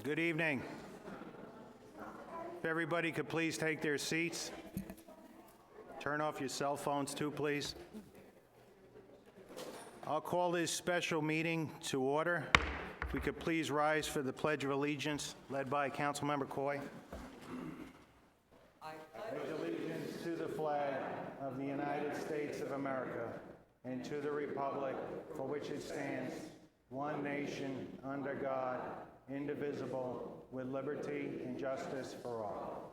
Good evening. If everybody could please take their seats. Turn off your cell phones too, please. I'll call this special meeting to order. If we could please rise for the Pledge of Allegiance, led by Councilmember Coy. I pledge allegiance to the flag of the United States of America and to the republic for which it stands, one nation, under God, indivisible, with liberty and justice for all.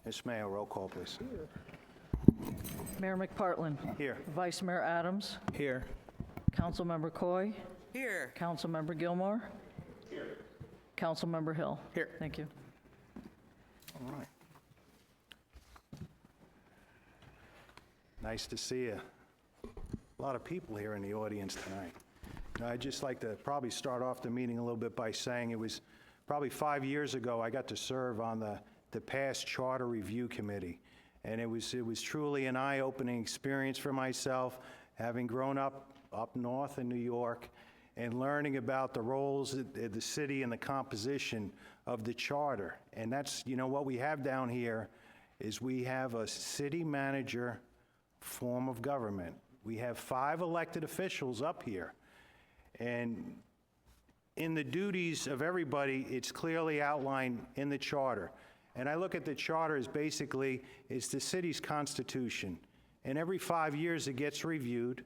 Ms. Mayo, roll call, please. Mayor McPartlin. Here. Vice Mayor Adams. Here. Councilmember Coy. Here. Councilmember Gilmore. Here. Councilmember Hill. Here. Thank you. All right. Nice to see you. A lot of people here in the audience tonight. I'd just like to probably start off the meeting a little bit by saying it was probably 5 years ago I got to serve on the past Charter Review Committee. And it was truly an eye-opening experience for myself, having grown up north in New York and learning about the roles of the city and the composition of the charter. And that's, what we have down here is we have a city manager form of government. We have 5 elected officials up here. And in the duties of everybody, it's clearly outlined in the charter. And I look at the charter as basically, it's the city's constitution. And every 5 years it gets reviewed.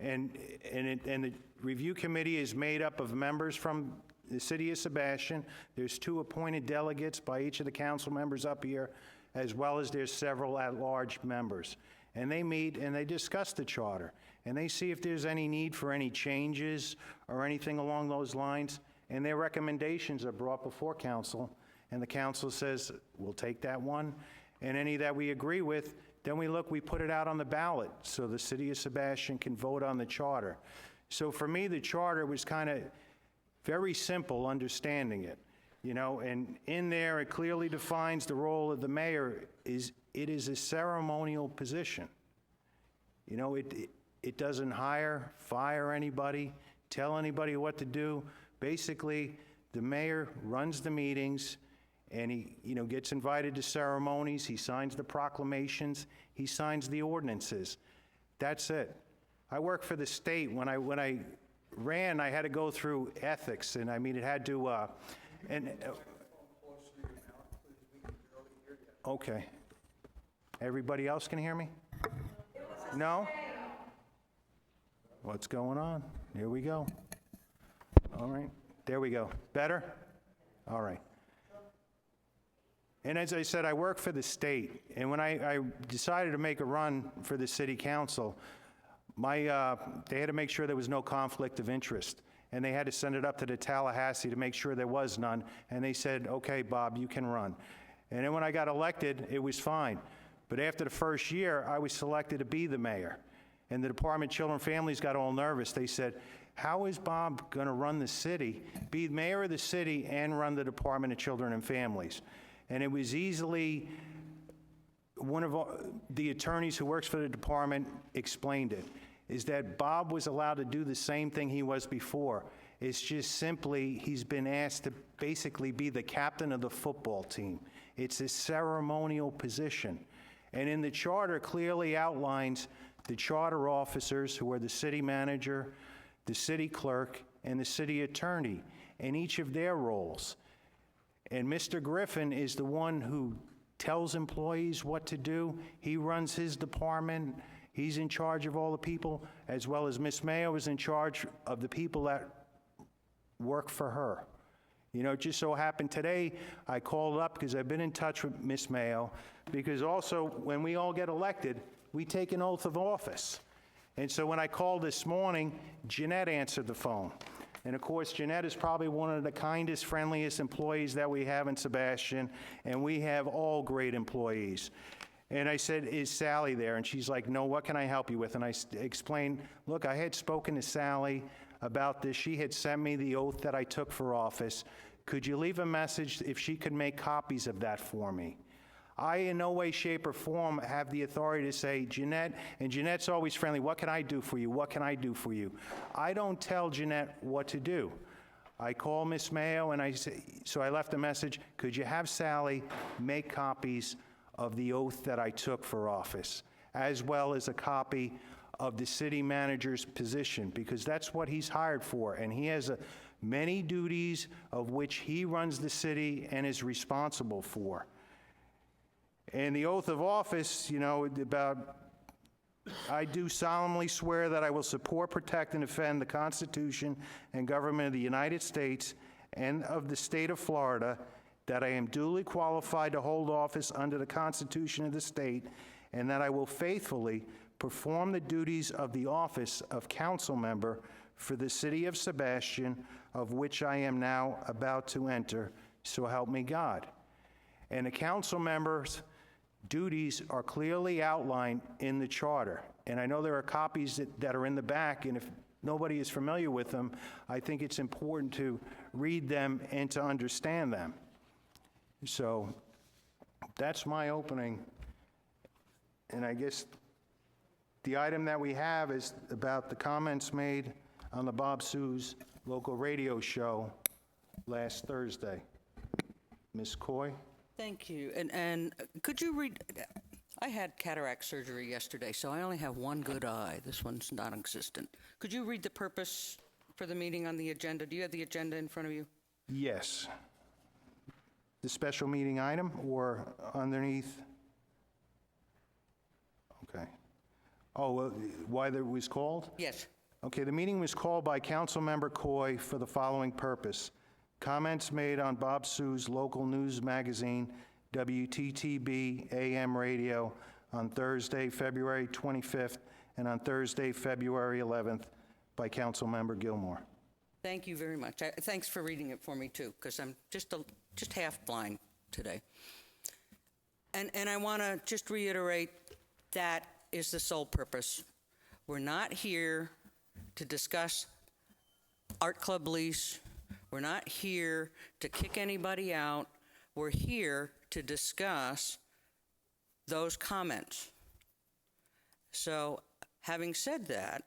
And the review committee is made up of members from the city of Sebastian. There's 2 appointed delegates by each of the council members up here, as well as there's several at-large members. And they meet and they discuss the charter. And they see if there's any need for any changes or anything along those lines. And their recommendations are brought before council. And the council says, we'll take that one. And any that we agree with, then we put it out on the ballot so the city of Sebastian can vote on the charter. So for me, the charter was kind of very simple understanding it. And in there, it clearly defines the role of the mayor. It is a ceremonial position. It doesn't hire, fire anybody, tell anybody what to do. Basically, the mayor runs the meetings, and he, gets invited to ceremonies. He signs the proclamations. He signs the ordinances. That's it. I work for the state. When I ran, I had to go through ethics, and it had to. Okay. Everybody else can hear me? No? What's going on? Here we go. All right. There we go. Better? All right. And as I said, I work for the state. And when I decided to make a run for the city council, they had to make sure there was no conflict of interest. And they had to send it up to the Tallahassee to make sure there was none. And they said, okay, Bob, you can run. And then when I got elected, it was fine. But after the first year, I was selected to be the mayor. And the Department of Children and Families got all nervous. They said, how is Bob going to run the city, be mayor of the city, and run the Department of Children and Families? And it was easily, one of the attorneys who works for the department explained it, is that Bob was allowed to do the same thing he was before. It's just simply he's been asked to basically be the captain of the football team. It's a ceremonial position. And in the charter clearly outlines the charter officers, who are the city manager, the city clerk, and the city attorney, and each of their roles. And Mr. Griffin is the one who tells employees what to do. He runs his department. He's in charge of all the people, as well as Miss Mayo is in charge of the people that work for her. It just so happened today, I called up because I've been in touch with Miss Mayo, because also when we all get elected, we take an oath of office. And so when I called this morning, Jeanette answered the phone. And of course, Jeanette is probably one of the kindest, friendliest employees that we have in Sebastian, and we have all great employees. And I said, is Sally there? And she's like, no, what can I help you with? And I explained, look, I had spoken to Sally about this. She had sent me the oath that I took for office. Could you leave a message if she could make copies of that for me? I, in no way, shape, or form, have the authority to say, Jeanette, and Jeanette's always friendly, what can I do for you? What can I do for you? I don't tell Jeanette what to do. I call Miss Mayo and I say, so I left a message, could you have Sally make copies of the oath that I took for office, as well as a copy of the city manager's position, because that's what he's hired for, and he has many duties of which he runs the city and is responsible for. And the oath of office, you know, about, I do solemnly swear that I will support, protect, and defend the Constitution and government of the United States and of the state of Florida, that I am duly qualified to hold office under the Constitution of the state, and that I will faithfully perform the duties of the office of council member for the city of Sebastian, of which I am now about to enter, so help me God. And the council members' duties are clearly outlined in the charter. And I know there are copies that are in the back, and if nobody is familiar with them, I think it's important to read them and to understand them. So that's my opening. And I guess the item that we have is about the comments made on the Bob Sue's local radio show last Thursday. Ms. Coy? Thank you. And could you read, I had cataract surgery yesterday, so I only have one good eye. This one's non-existent. Could you read the purpose for the meeting on the agenda? Do you have the agenda in front of you? Yes. The special meeting item or underneath? Okay. Oh, why it was called? Yes. Okay, the meeting was called by Councilmember Coy for the following purpose. Comments made on Bob Sue's local news magazine, WTTB AM radio, on Thursday, February 25th, and on Thursday, February 11th, by Councilmember Gilmore. Thank you very much. Thanks for reading it for me, too, because I'm just half blind today. And I want to just reiterate that is the sole purpose. We're not here to discuss art club lease. We're not here to kick anybody out. We're here to discuss those comments. So, having said that,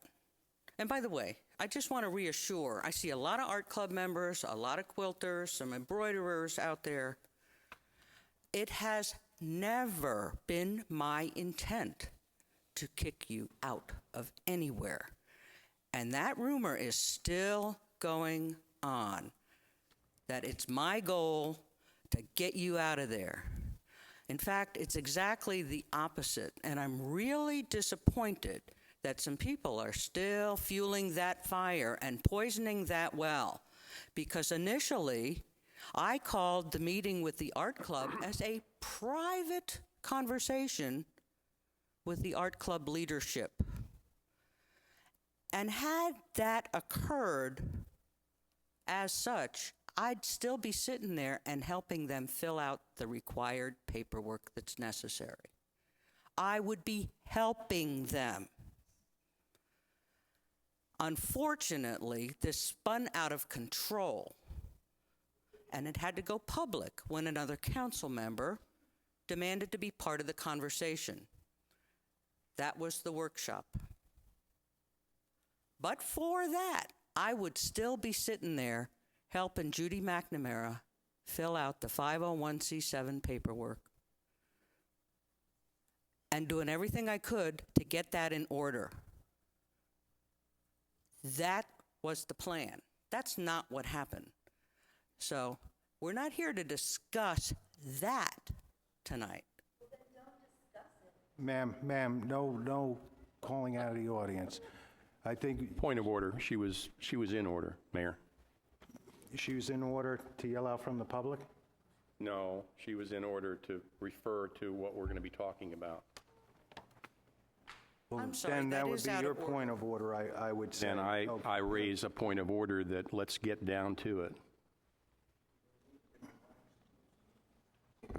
and by the way, I just want to reassure, I see a lot of art club members, a lot of quilters, some embroiderers out there. It has never been my intent to kick you out of anywhere. And that rumor is still going on, that it's my goal to get you out of there. In fact, it's exactly the opposite, and I'm really disappointed that some people are still fueling that fire and poisoning that well, because initially, I called the meeting with the art club as a private conversation with the art club leadership. And had that occurred as such, I'd still be sitting there and helping them fill out the required paperwork that's necessary. I would be helping them. Unfortunately, this spun out of control, and it had to go public when another council member demanded to be part of the conversation. That was the workshop. But for that, I would still be sitting there helping Judy McNamara fill out the 501c7 paperwork and doing everything I could to get that in order. That was the plan. That's not what happened. So we're not here to discuss that tonight. Well, then don't discuss it. Ma'am, no calling out of the audience. I think Point of order. She was in order, Mayor. she was in order to yell out from the public? No, she was in order to refer to what we're going to be talking about. Well, I'm sorry, then that that would is be out your of order. point of order, I would say. Then I Okay. raise a point of order that let's get down to it.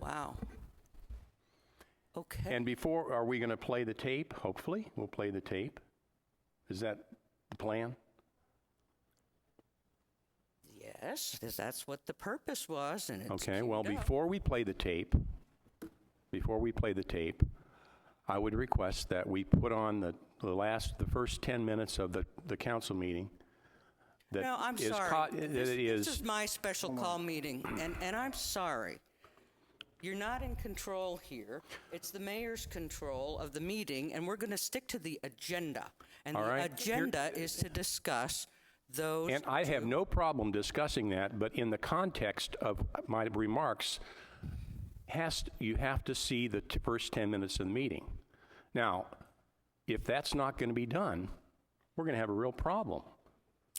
Wow. Okay. And before, are we going to play the tape? Hopefully, we'll play the tape. Is that the plan? Yes, because that's what the purpose was, and it's Okay, queued well, up. before we play the tape, before we play the tape, I would request that we put on the first 10 minutes of the council meeting. That No, I'm is sorry. This is is my special call meeting, and I'm sorry. You're not in control here. It's the mayor's control of the meeting, and we're going to stick to the agenda. And All the right. agenda is to discuss those. And I have no problem discussing that, but in the context of my remarks, you have to see the first 10 minutes of the meeting. Now, if that's not going to be done, we're going to have a real problem.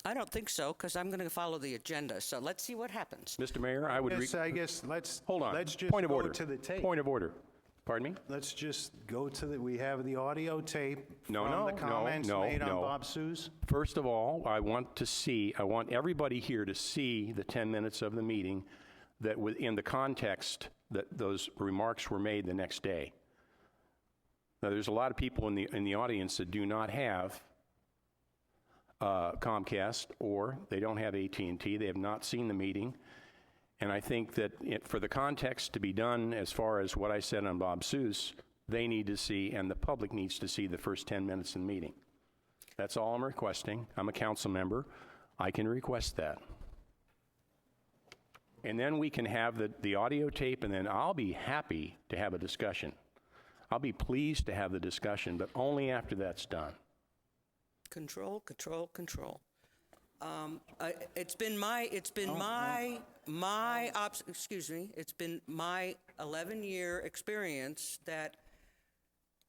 I don't think so, because I'm going to follow the agenda. So let's see what happens. Mr. Mayor, I would... I guess let's... Hold on. Let's just Point of go order. to the tape. Point of order. Pardon me? Let's just go to we have the audio tape No, from no, the comments no, made no. on Bob Sue's. First of all, I want everybody here to see the 10 minutes of the meeting that in the context that those remarks were made the next day. Now, there's a lot of people in the audience that do not have Comcast, or they don't have AT&T. They have not seen the meeting. And I think that for the context to be done as far as what I said on Bob Seuss, they need to see, and the public needs to see, the first 10 minutes of the meeting. That's all I'm requesting. I'm a council member. I can request that. And then we can have the audio tape, and then I'll be happy to have a discussion. I'll be pleased to have the discussion, but only after that's done. Control, control, control. It's been my 11-year experience that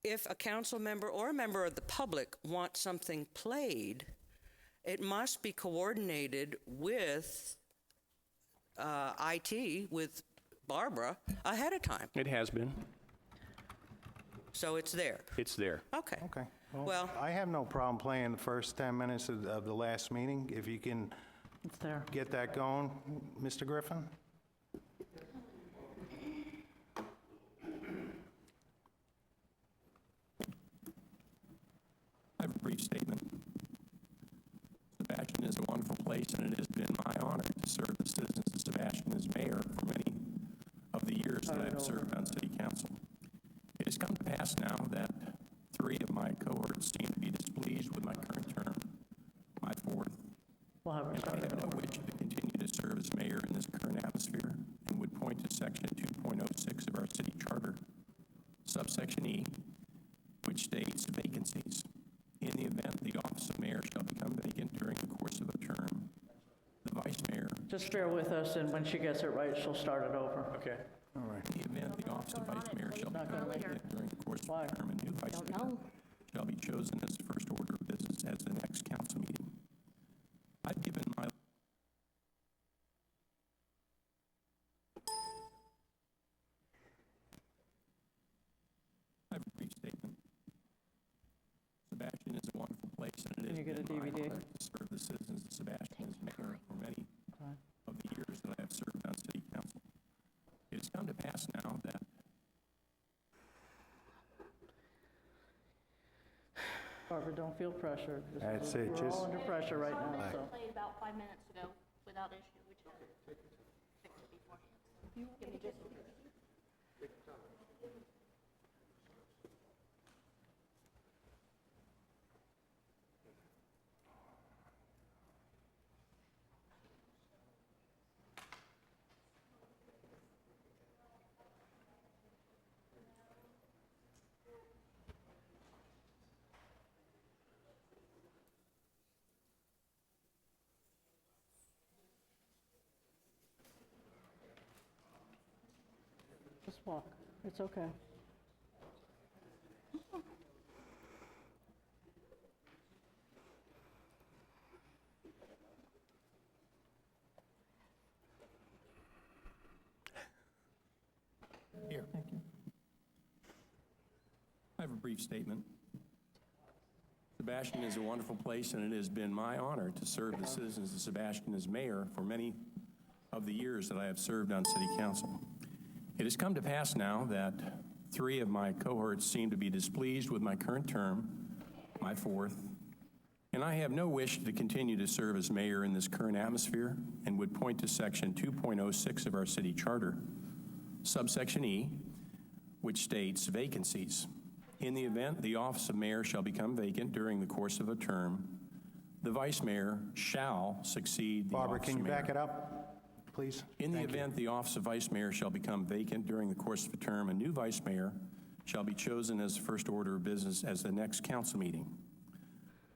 if a council member or a member of the public wants something played, it must be coordinated with IT, with Barbara, ahead of time. It has been. So it's there. It's there. Okay. Okay. Well, I have no problem playing the first 10 minutes of the last meeting, if you can It's there. get that going, Mr. Griffin. I have a brief statement. Sebastian is a wonderful place, and it has been my honor to serve the citizens of Sebastian as mayor for many of the years that I have served on city council. It has come to pass now that 3 of my cohorts seem to be displeased with my current term, my 4th, We'll have her and I start it have no over. wish to continue to serve as mayor in this current atmosphere, and would point to section 2.06 of our city charter, subsection E, which states vacancies. In the event the office of mayor shall become vacant during the course of a term, the vice mayor, Just bear with us, and when she gets it right, she'll start it over. Okay. All right. in the event the office of vice mayor shall become vacant during the course of Why? a term, a new vice mayor shall be chosen as the first order of business at the next council meeting. I've given my I have a brief statement. Sebastian is a wonderful place, and it Can has you get a been my DVD? honor to serve the citizens of Sebastian as mayor for many of the years that I have served on city council. It has come to pass now that Barbara, don't feel pressure. That's it, We're just- all under pressure right now, They so. played about 5 minutes ago without issue, which fixed it beforehand. Give me just Just walk. It's okay. Here. Thank you. I have a brief statement. Sebastian is a wonderful place, and it has been my honor to serve the citizens of Sebastian as mayor for many of the years that I have served on city council. It has come to pass now that 3 of my cohorts seem to be displeased with my current term, my 4th, and I have no wish to continue to serve as mayor in this current atmosphere, and would point to section 2.06 of our city charter, subsection E, which states vacancies. In the event the office of mayor shall become vacant during the course of a term, the vice mayor shall succeed the Barbara, office can of you mayor. back it up, please? In the Thank you. event the office of vice mayor shall become vacant during the course of a term, a new vice mayor shall be chosen as the first order of business as the next council meeting.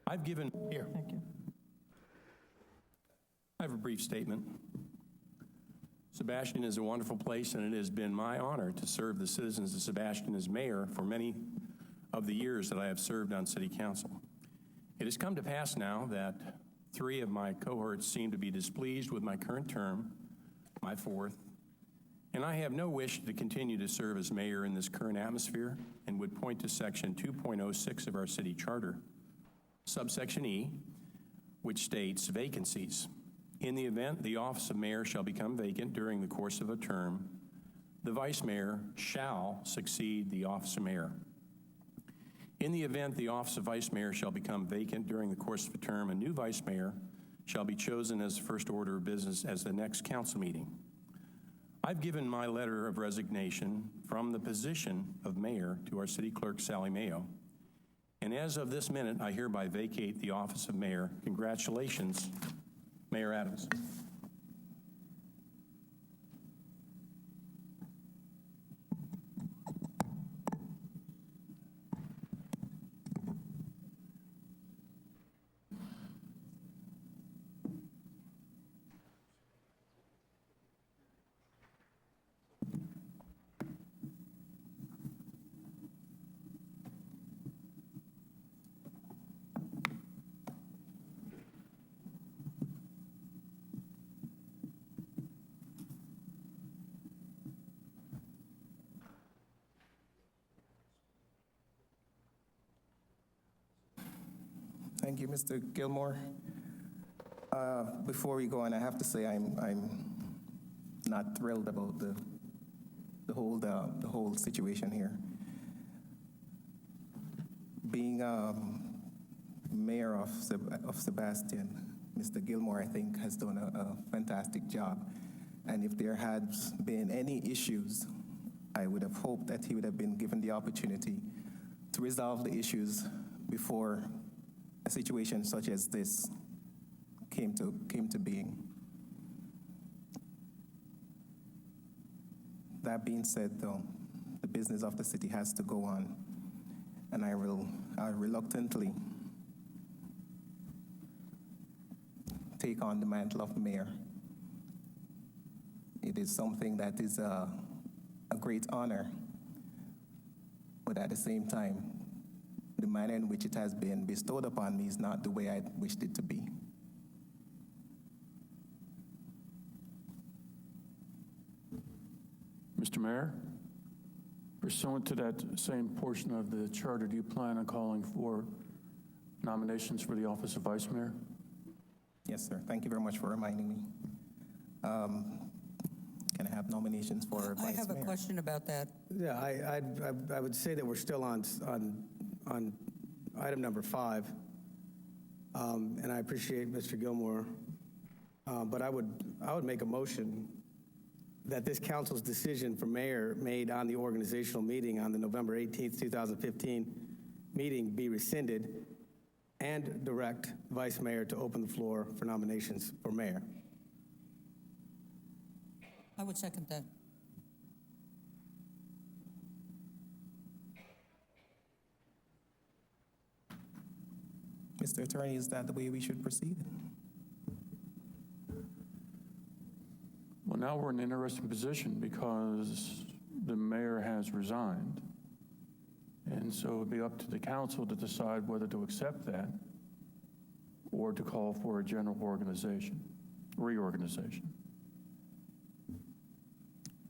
I've given, here. Thank you. I have a brief statement. Sebastian is a wonderful place, and it has been my honor to serve the citizens of Sebastian as mayor for many of the years that I have served on city council. It has come to pass now that 3 of my cohorts seem to be displeased with my current term, my 4th, and I have no wish to continue to serve as mayor in this current atmosphere and would point to section 2.06 of our city charter, subsection E, which states vacancies. In the event the office of mayor shall become vacant during the course of a term, the vice mayor shall succeed the office of mayor. In the event the office of vice mayor shall become vacant during the course of a term, a new vice mayor shall be chosen as the first order of business as the next council meeting. I've given my letter of resignation from the position of mayor to our city clerk, Sally Mayo, and as of this minute, I hereby vacate the office of mayor. Congratulations, Mayor Adams. Thank you, Mr. Gilmore. Before we go on, I have to say I'm not thrilled about the whole situation here. Being mayor of Sebastian, Mr. Gilmore, I think, has done a fantastic job. And if there had been any issues, I would have hoped that he would have been given the opportunity to resolve the issues before a situation such as this came to being. That being said, though, the business of the city has to go on, and I reluctantly take on the mantle of mayor. It is something that is a great honor, but at the same time, the manner in which it has been bestowed upon me is not the way I wished it to be. Mr. Mayor, pursuant to that same portion of the charter, do you plan on calling for nominations for the office of vice mayor? Yes, sir. Thank you very much for reminding me. Can I have nominations for vice mayor? I have a question about that. Yeah, I would say that we're still on item number 5, and I appreciate Mr. Gilmore, but I would make a motion that this council's decision for mayor made on the organizational meeting on the November 18th, 2015 meeting be rescinded and direct vice mayor to open the floor for nominations for mayor. I would second that. Mr. Attorney, is that the way we should proceed? Well, now we're in an interesting position because the mayor has resigned. And so it'd be up to the council to decide whether to accept that or to call for a general reorganization.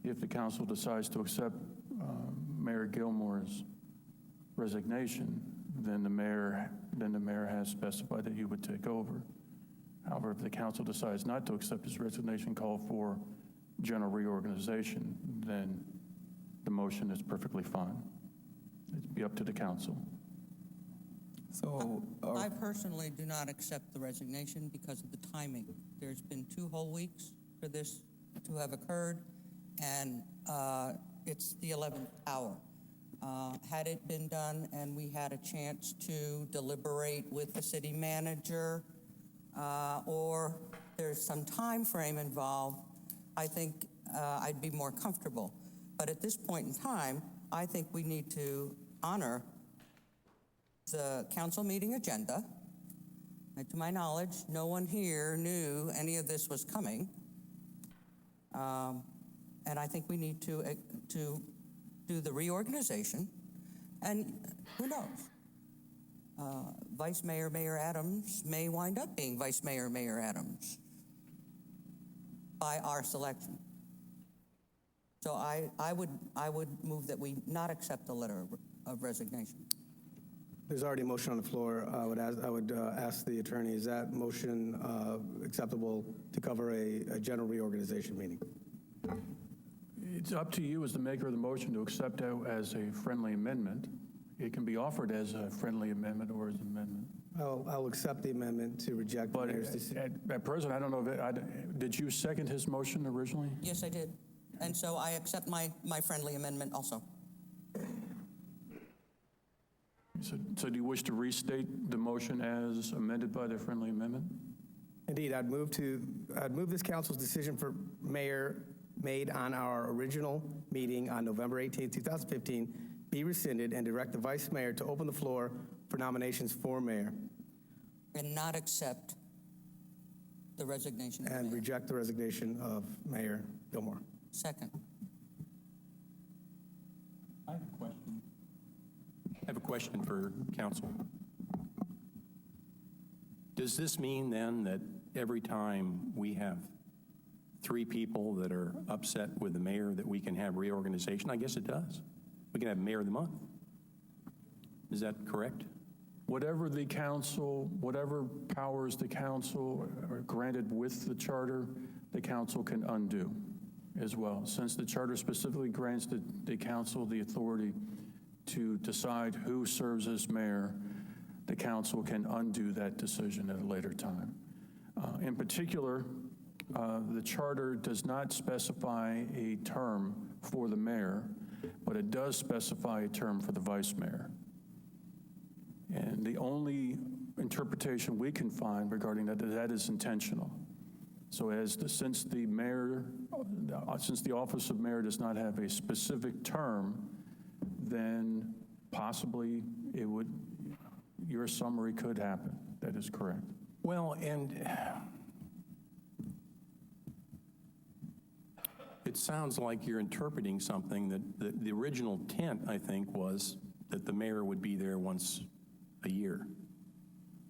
If the council decides to accept Mayor Gilmore's resignation, then the mayor has specified that he would take over. However, if the council decides not to accept his resignation, call for general reorganization, then the motion is perfectly fine. It'd be up to the council. So, I personally do not accept the resignation because of the timing. There's been 2 whole weeks for this to have occurred, and it's the 11th hour. Had it been done and we had a chance to deliberate with the city manager, or there's some time frame involved, I think I'd be more comfortable. But at this point in time, I think we need to honor the council meeting agenda. And to my knowledge, no one here knew any of this was coming. And I think we need to do the reorganization. And who knows? Vice Mayor, Mayor Adams may wind up being Vice Mayor, Mayor Adams by our selection. So I would move that we not accept the letter of resignation. There's already a motion on the floor. I would ask the attorney, is that motion acceptable to cover a general reorganization meeting? It's up to you as the maker of the motion to accept it as a friendly amendment. It can be offered as a friendly amendment or as an amendment. I'll accept the amendment to reject the But mayor's decision. at present, I don't know if did you second his motion originally? Yes, I did. And so I accept my friendly amendment also. So do you wish to restate the motion as amended by the friendly amendment? Indeed, I'd move this council's decision for mayor made on our original meeting on November 18, 2015, be rescinded and direct the vice mayor to open the floor for nominations for mayor. And not accept the resignation of the And mayor. reject the resignation of Mayor Gilmore. Second. I have a question. I have a question for council. Does this mean then that every time we have 3 people that are upset with the mayor that we can have reorganization? I guess it does. We can have mayor of the month. Is that correct? Whatever the council, whatever powers the council are granted with the charter, the council can undo as well. Since the charter specifically grants the council the authority to decide who serves as mayor, the council can undo that decision at a later time. In particular, the charter does not specify a term for the mayor, but it does specify a term for the vice mayor. And the only interpretation we can find regarding that is intentional. So since the office of mayor does not have a specific term, then possibly your summary could happen. That is correct. Well, and it sounds like you're interpreting something that the original intent, I think, was that the mayor would be there once a year.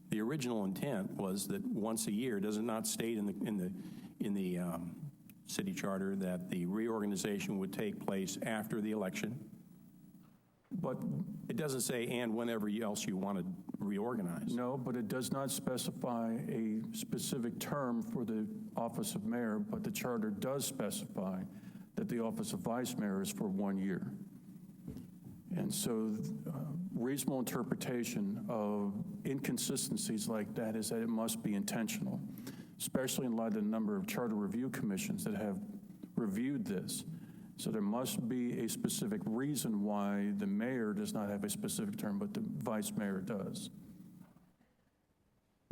The original intent was that once a year. Does it not state in the city charter that the reorganization would take place after the election? But it doesn't say and whenever else you want to reorganize. no, but it does not specify a specific term for the office of mayor, but the charter does specify that the office of vice mayor is for 1 year. And so reasonable interpretation of inconsistencies like that is that it must be intentional, especially in light of the number of charter review commissions that have reviewed this. So there must be a specific reason why the mayor does not have a specific term, but the vice mayor does.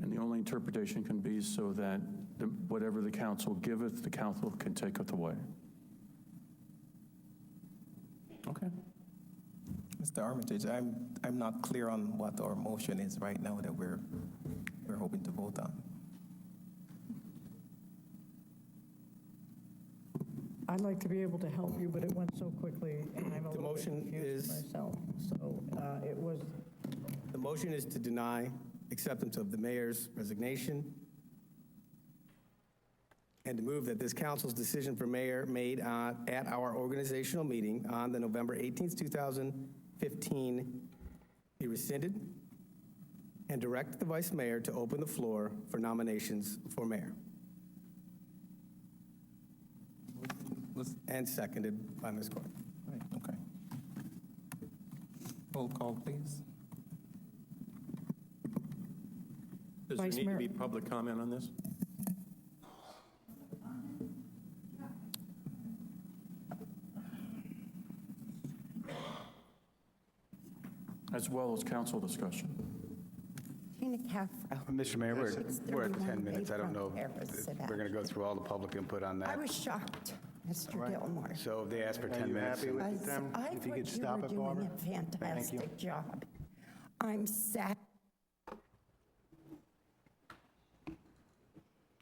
And the only interpretation can be so that whatever the council giveth, the council can taketh away. Okay. Mr. Armitage, I'm not clear on what our motion is right now that we're hoping to vote on. I'd like to be able to help you, but it went so quickly, and I'm a The little bit motion confused is- myself. So it was, The motion is to deny acceptance of the mayor's resignation and to move that this council's decision for mayor made at our organizational meeting on the November 18th, 2015 be rescinded and direct the vice mayor to open the floor for nominations for mayor. And seconded by Ms. Court. Right, okay. Roll call, please. Does there Vice need to Mayor. be public comment on this? as well as council discussion. Tina Caffro. Mr. Mayor, we're at 10 minutes. I don't know Bayfront if Terrace, we're going to go through all the public input on I that. was shocked, Mr. Gilmore. So if they ask for Are 10 you minutes. happy with Because them? I If you thought could you stop were it, doing Barbara? a fantastic job. I'm sad.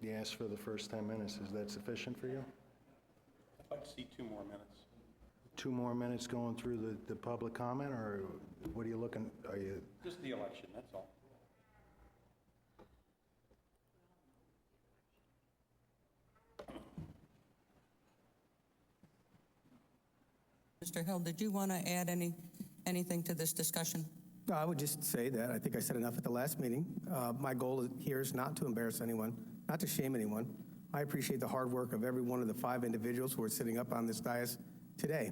You asked for the first 10 minutes. Is that sufficient for you? I'd like to see 2 more minutes. 2 more minutes going through the public comment, or what are you looking, are you? Just the election, that's all. Mr. Hill, did you want to add anything to this discussion? No, I would just say that I think I said enough at the last meeting. My goal here is not to embarrass anyone, not to shame anyone. I appreciate the hard work of every one of the 5 individuals who are sitting up on this dais today.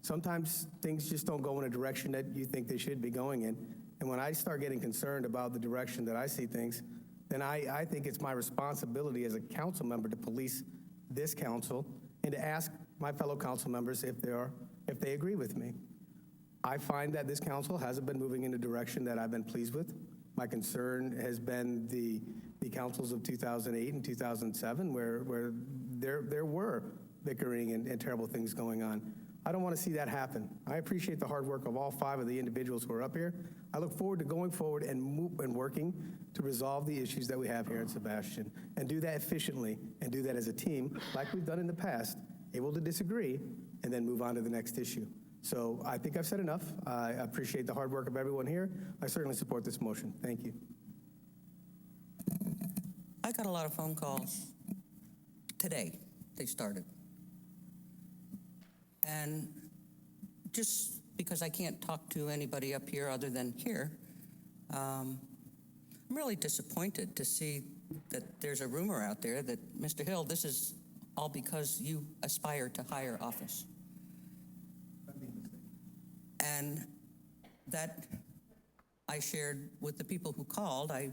Sometimes things just don't go in a direction that you think they should be going in. And when I start getting concerned about the direction that I see things, then I think it's my responsibility as a council member to police this council and to ask my fellow council members if they agree with me. I find that this council hasn't been moving in a direction that I've been pleased with. My concern has been the councils of 2008 and 2007 where there were bickering and terrible things going on. I don't want to see that happen. I appreciate the hard work of all 5 of the individuals who are up here. I look forward to going forward and working to resolve the issues that we have here in Sebastian and do that efficiently and do that as a team like we've done in the past, able to disagree and then move on to the next issue. So I think I've said enough. I appreciate the hard work of everyone here. I certainly support this motion. Thank you. I got a lot of phone calls today. They started. And just because I can't talk to anybody up here other than here, I'm really disappointed to see that there's a rumor out there that, Mr. Hill, this is all because you aspire to higher office. And that I shared with the people who called. I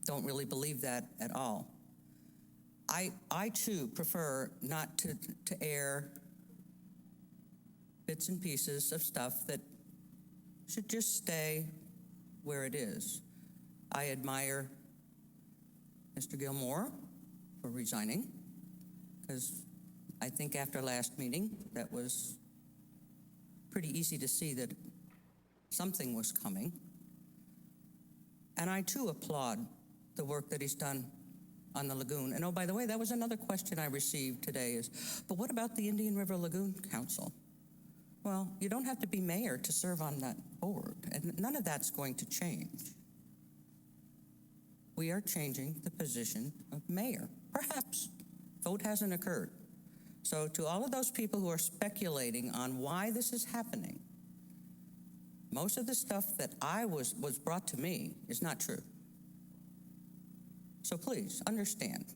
don't really believe that at all. I too prefer not to air bits and pieces of stuff that should just stay where it is. I admire Mr. Gilmore for resigning, because I think after last meeting, that was pretty easy to see that something was coming. And I too applaud the work that he's done on the lagoon. And oh, by the way, that was another question I received today is, but what about the Indian River Lagoon Council? Well, you don't have to be mayor to serve on that board, and none of that's going to change. We are changing the position of mayor. Perhaps. Vote hasn't occurred. So to all of those people who are speculating on why this is happening, most of the stuff that was brought to me is not true. So please, understand.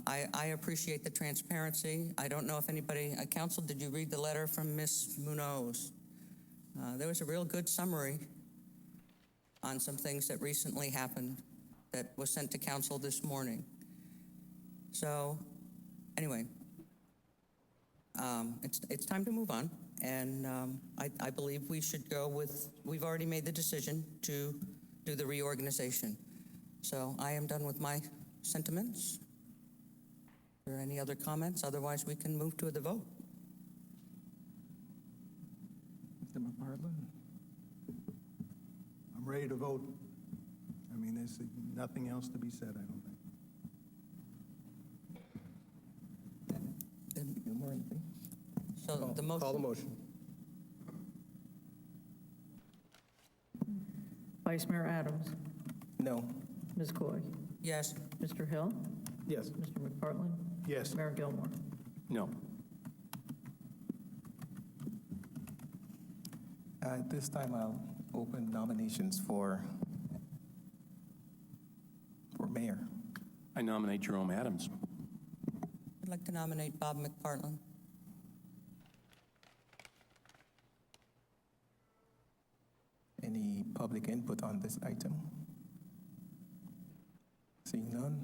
I appreciate the transparency. I don't know if anybody, council, did you read the letter from Ms. Munoz? There was a real good summary on some things that recently happened that was sent to council this morning. So, anyway, it's time to move on, and I believe we should go with, we've already made the decision to do the reorganization. So I am done with my sentiments. Are there any other comments? Otherwise, we can move to the vote. Mr. McPartland? I'm ready to vote. I mean, there's nothing else to be said, I don't think. So the motion. Call the motion. Vice Mayor Adams, No. Ms. Coy, Yes. Mr. Hill, Yes. Mr. McPartland, Yes. Mayor Gilmore. No. At this time, I'll open nominations for mayor. I nominate Jerome Adams. I'd like to nominate Bob McPartland. Any public input on this item? Seeing none?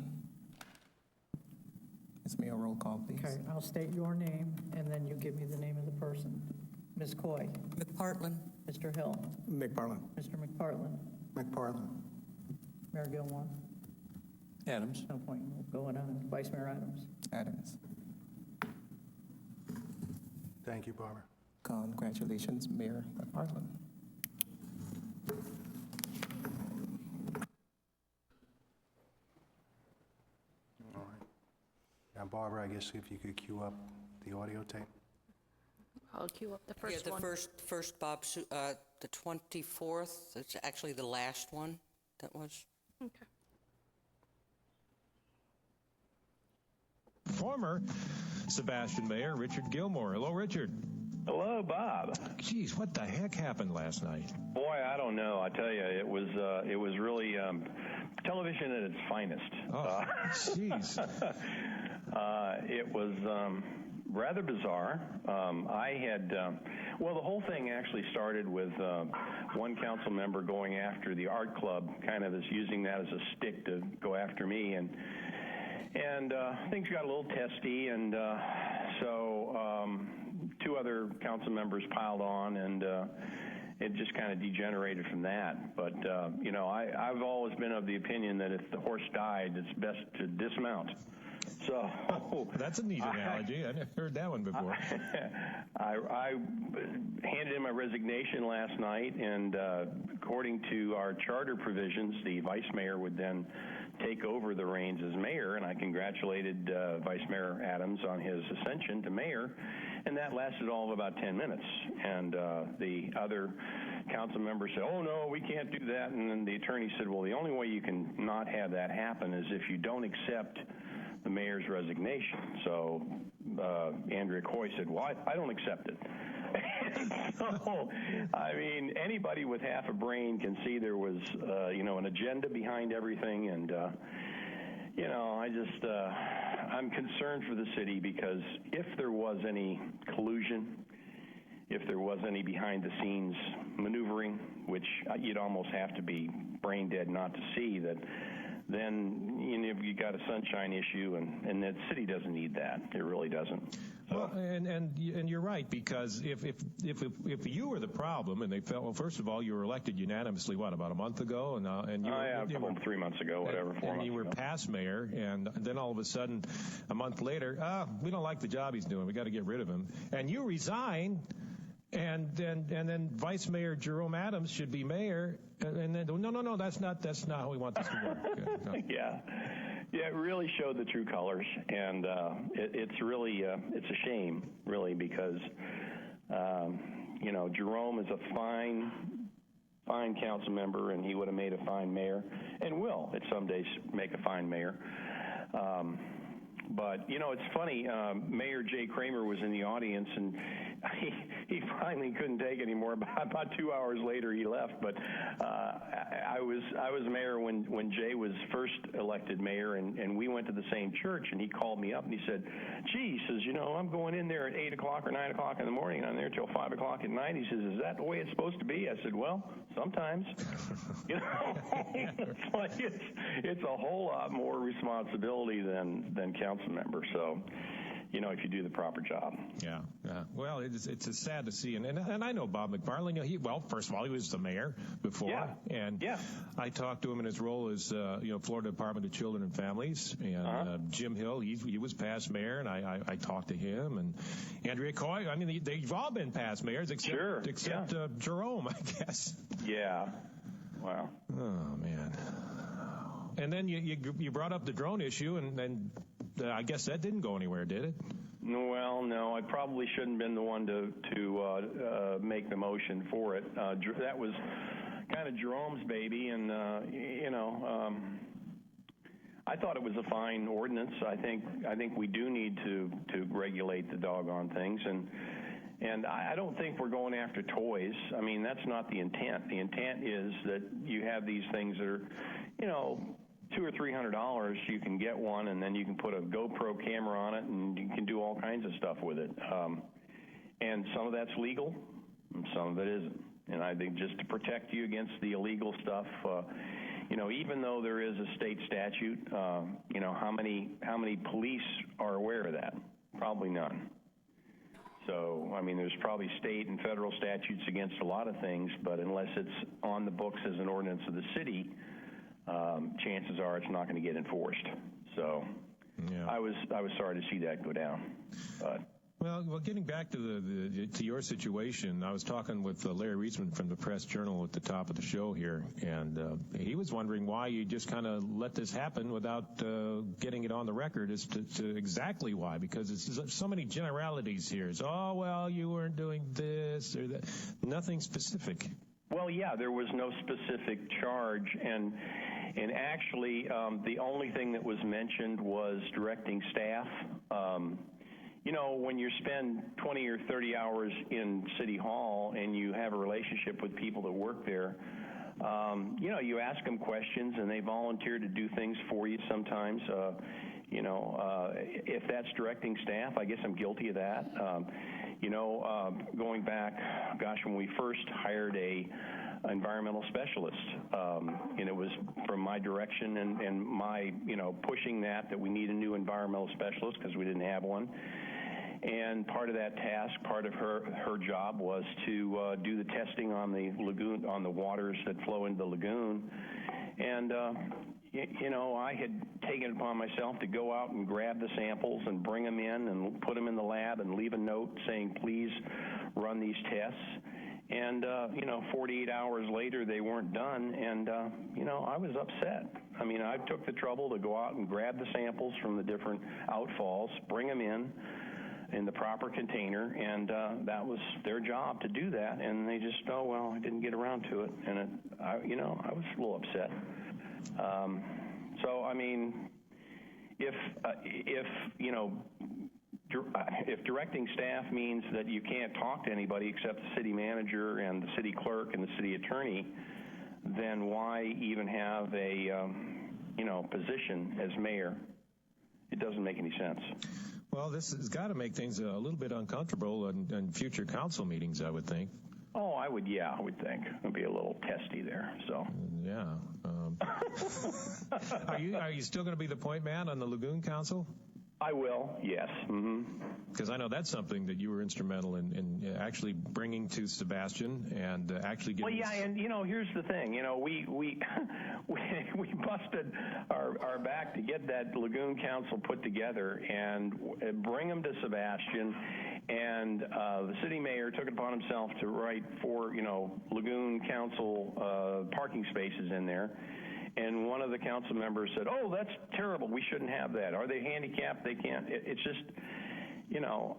Ms. Mayor, roll call, please. Okay, I'll state your name, and then you give me the name of the person. Ms. Coy, McPartlin. Mr. Hill, McParland. Mr. McPartlin, McParland. Mayor Gilmore. Adams. No point in going on. Vice Mayor Adams. Adams. Thank you, Barbara. Congratulations, Mayor McParland. All right. Now, Barbara, I guess if you could cue up the audio tape. I'll queue up the Yeah, first the one. first Bob, the 24th, it's actually the last one that was. Okay. Former Sebastian Mayor Richard Gilmore. Hello, Richard. Hello, Bob. Geez, what the heck happened last night? Boy, I don't know. I tell you, it was really television at its finest. Oh, jeez. It was rather bizarre. The whole thing actually started with one council member going after the art club, kind of as using that as a stick to go after me, and things got a little testy, and so two other council members piled on, and it just kind of degenerated from that. But, I've always been of the opinion that if the horse died, it's best to dismount. So that's a neat analogy. I never heard that one before. I handed in my resignation last night, and according to our charter provisions, the vice mayor would then take over the reins as mayor, and I congratulated Vice Mayor Adams on his ascension to mayor, and that lasted all of about 10 minutes. And the other council members said, "Oh, no, we can't do that." And then the attorney said, "Well, the only way you can not have that happen is if you don't accept the mayor's resignation." So Andrea Coy said, "Well, I don't accept it." And so, I mean, anybody with half a brain can see there was, an agenda behind everything. And, I'm concerned for the city, because if there was any collusion, if there was any behind-the-scenes maneuvering, which you'd almost have to be brain dead not to see, that then you got a sunshine issue, and the city doesn't need that. It really doesn't. Well, and you're right, because if you were the problem, and they felt, well, first of all, you were elected unanimously, about a month ago, and you were 3 months ago, whatever, 4 months ago. And you were past mayor, and then all of a sudden, a month later, we don't like the job he's doing. We got to get rid of him, and you resign. And then Vice Mayor Jerome Adams should be mayor, and then no, that's not how we want this to work. No. Yeah, it really showed the true colors, and it's really it's a shame, really, because Jerome is a fine council member, and he would have made a fine mayor, and will at some days make a fine mayor. But, it's funny, Mayor Jay Kramer was in the audience, and he finally couldn't take it anymore. About 2 hours later, he left. But I was mayor when Jay was first elected mayor, and we went to the same church, and he called me up, and he said, "Gee," he says, I'm going in there at 8 o'clock or 9 o'clock in the morning, and I'm there till 5 o'clock at night. He says, "Is that the way it's supposed to be?" I said, "Well, sometimes." It's like it's a whole lot more responsibility than council member. So, if you do the proper job. Yeah. Well, it's sad to see, and I know Bob McFarland. First of all, he was the mayor before, and I talked to him in his role as Florida Department of Children and Families, and Jim Hill, he was past mayor, and I talked to him, and Andrea Coy. I mean, they've all been past mayors except Jerome, I guess. Yeah. Wow. Oh man. And then you brought up the drone issue, and I guess that didn't go anywhere, did it? Well, no, I probably shouldn't have been the one to make the motion for it. That was kind of Jerome's baby, and I thought it was a fine ordinance. I think we do need to regulate the doggone things, and I don't think we're going after toys. I mean, that's not the intent. The intent is that you have these things that are, $200 or $300, you can get one, and then you can put a GoPro camera on it, and you can do all kinds of stuff with it. And some of that's legal, and some of it isn't. And I think just to protect you against the illegal stuff, even though there is a state statute, how many police are aware of that? Probably none. So, I mean, there's probably state and federal statutes against a lot of things, but unless it's on the books as an ordinance of the city, chances are it's not going to get enforced. So, Yeah. I was sorry to see that go down. But Well, getting back to to your situation, I was talking with Larry Reisman from the Press Journal at the top of the show here, and he was wondering why you just kind of let this happen without getting it on the record as to exactly why, because it's so many generalities here. It's, oh, well, you weren't doing this or that. Nothing specific. Well, yeah, there was no specific charge, and actually, the only thing that was mentioned was directing staff. You know, when you spend 20 or 30 hours in City Hall and you have a relationship with people that work there, you know, you ask them questions and they volunteer to do things for you sometimes. You know, if that's directing staff, I guess I'm guilty of that. You know, going back, gosh, when we first hired a environmental specialist, and it was from my direction and my, you know, pushing that we need a new environmental specialist because we didn't have one. And part of that task, part of her job was to do the testing on the lagoon, on the waters that flow into the lagoon. And, you know, I had taken it upon myself to go out and grab the samples and bring them in and put them in the lab and leave a note saying, please run these tests. And, you know, 48 hours later, they weren't done, and, you know, I was upset. I mean, I took the trouble to go out and grab the samples from the different outfalls, bring them in the proper container, and that was their job to do that, and they just, oh, well, I didn't get around to it, and, you know, I was a little upset. So, I mean, if you know, if directing staff means that you can't talk to anybody except the city manager and the city clerk and the city attorney, then why even have a, you know, position as mayor? It doesn't make any sense. Well, this has got to make things a little bit uncomfortable in future council meetings, I would think. Oh, I would think. It would be a little testy there, so. Yeah. Are you still going to be the point man on the Lagoon Council? I will, yes. Because I know that's something that you were instrumental in actually bringing to Sebastian and actually getting. Well, yeah, and you know, here's the thing. You know, we busted our back to get that Lagoon Council put together and bring them to Sebastian, and the city mayor took it upon himself to write 4, you know, Lagoon Council parking spaces in there. And one of the council members said, oh, that's terrible. We shouldn't have that. Are they handicapped? They can't. It's just, you know,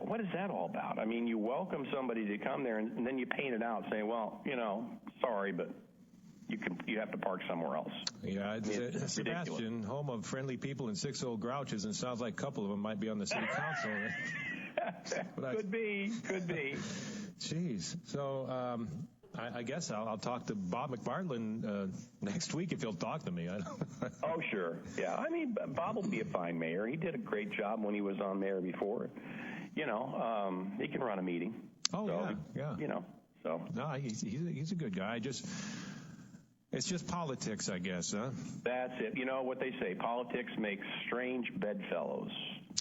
what is that all about? I mean, you welcome somebody to come there, and then you paint it out saying, well, you know, sorry, but you have to park somewhere else. Yeah, it's Sebastian, ridiculous. Home of friendly people and 6 old grouches, and it sounds like a couple of them might be on the city council. Could be. Jeez. So, I guess I'll talk to Bob McFarland next week if he'll talk to me. Oh, sure. Yeah. I mean, Bob will be a fine mayor. He did a great job when he was on mayor before. You know, he can run a meeting. Oh, so, yeah. You know, so. No, he's a good guy. It's just politics, I guess, huh? That's it. You know what they say, politics makes strange bedfellows.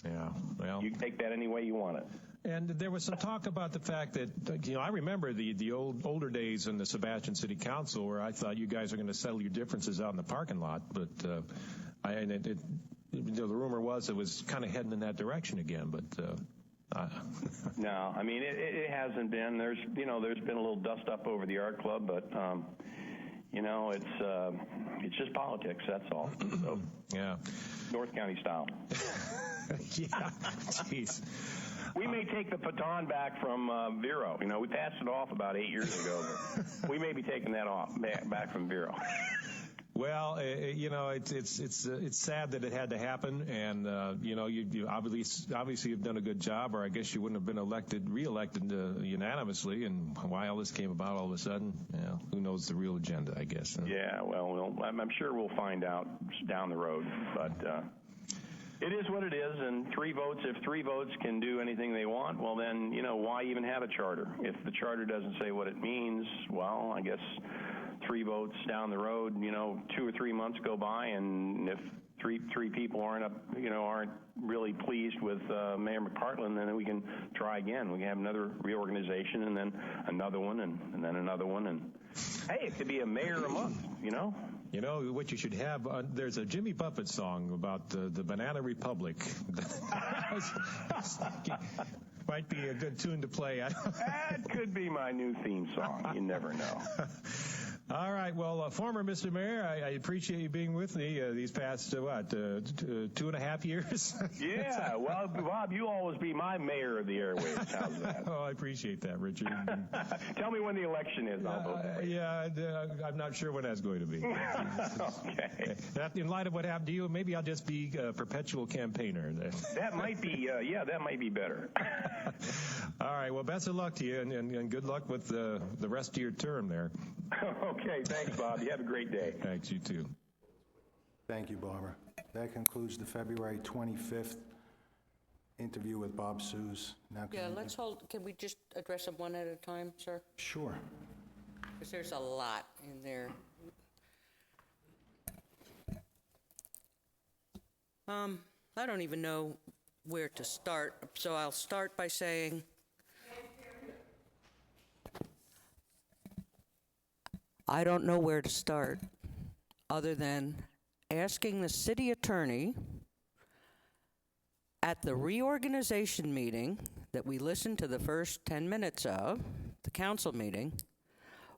Yeah, well. You can take that any way you want it. And there was some talk about the fact that, you know, I remember the older days in the Sebastian City Council where I thought you guys are going to settle your differences out in the parking lot, but the rumor was it was kind of heading in that direction again, but no, I mean it hasn't been. There's been a little dust up over the art club, but you know, it's just politics. That's all. So, yeah, North County style. Yeah, jeez. We may take the baton back from Vero. You know, we passed it off about 8 years ago, but we may be taking that back from Vero. Well, you know, it's sad that it had to happen, and you know, you obviously have done a good job, or I guess you wouldn't have been reelected unanimously. And why all this came about all of a sudden, yeah, who knows the real agenda? I guess. Huh? Yeah, well, I'm sure we'll find out down the road, but. It is what it is, and 3 votes, if 3 votes can do anything they want, well then, you know, why even have a charter? If the charter doesn't say what it means, well, I guess 3 votes down the road, you know, 2 or 3 months go by, and if three people aren't really pleased with Mayor McPartland, then we can try again. We can have another reorganization, and then another one, and then another one, and hey, it could be a mayor a month, you know? You know, what you should have, there's a Jimmy Buffett song about the Banana Republic. Might be a good tune to play. That could be my new theme song. You never know. All right. Well, former Mr. Mayor, I appreciate you being with me these past, 2.5 years? Yeah. Well, Bob, you always be my mayor of the airwaves. How's that? Oh, I appreciate that, Richard. Tell me when the election is. I'll vote for you. Yeah, I'm not sure when that's going to be. Okay. In light of what happened to you, maybe I'll just be a perpetual campaigner. That might be, that might be better. All right. Well, best of luck to you, and good luck with the rest of your term there. Okay. Thanks, Bob. You have a great day. Thanks. You too. Thank you, Barbara. That concludes the February 25th interview with Bob Sues. Now Yeah, let's hold, can we just address them one at a time, sir? Sure. Because there's a lot in there. I don't even know where to start, so I'll start by saying I don't know where to start other than asking the city attorney at the reorganization meeting that we listened to the first 10 minutes of, the council meeting,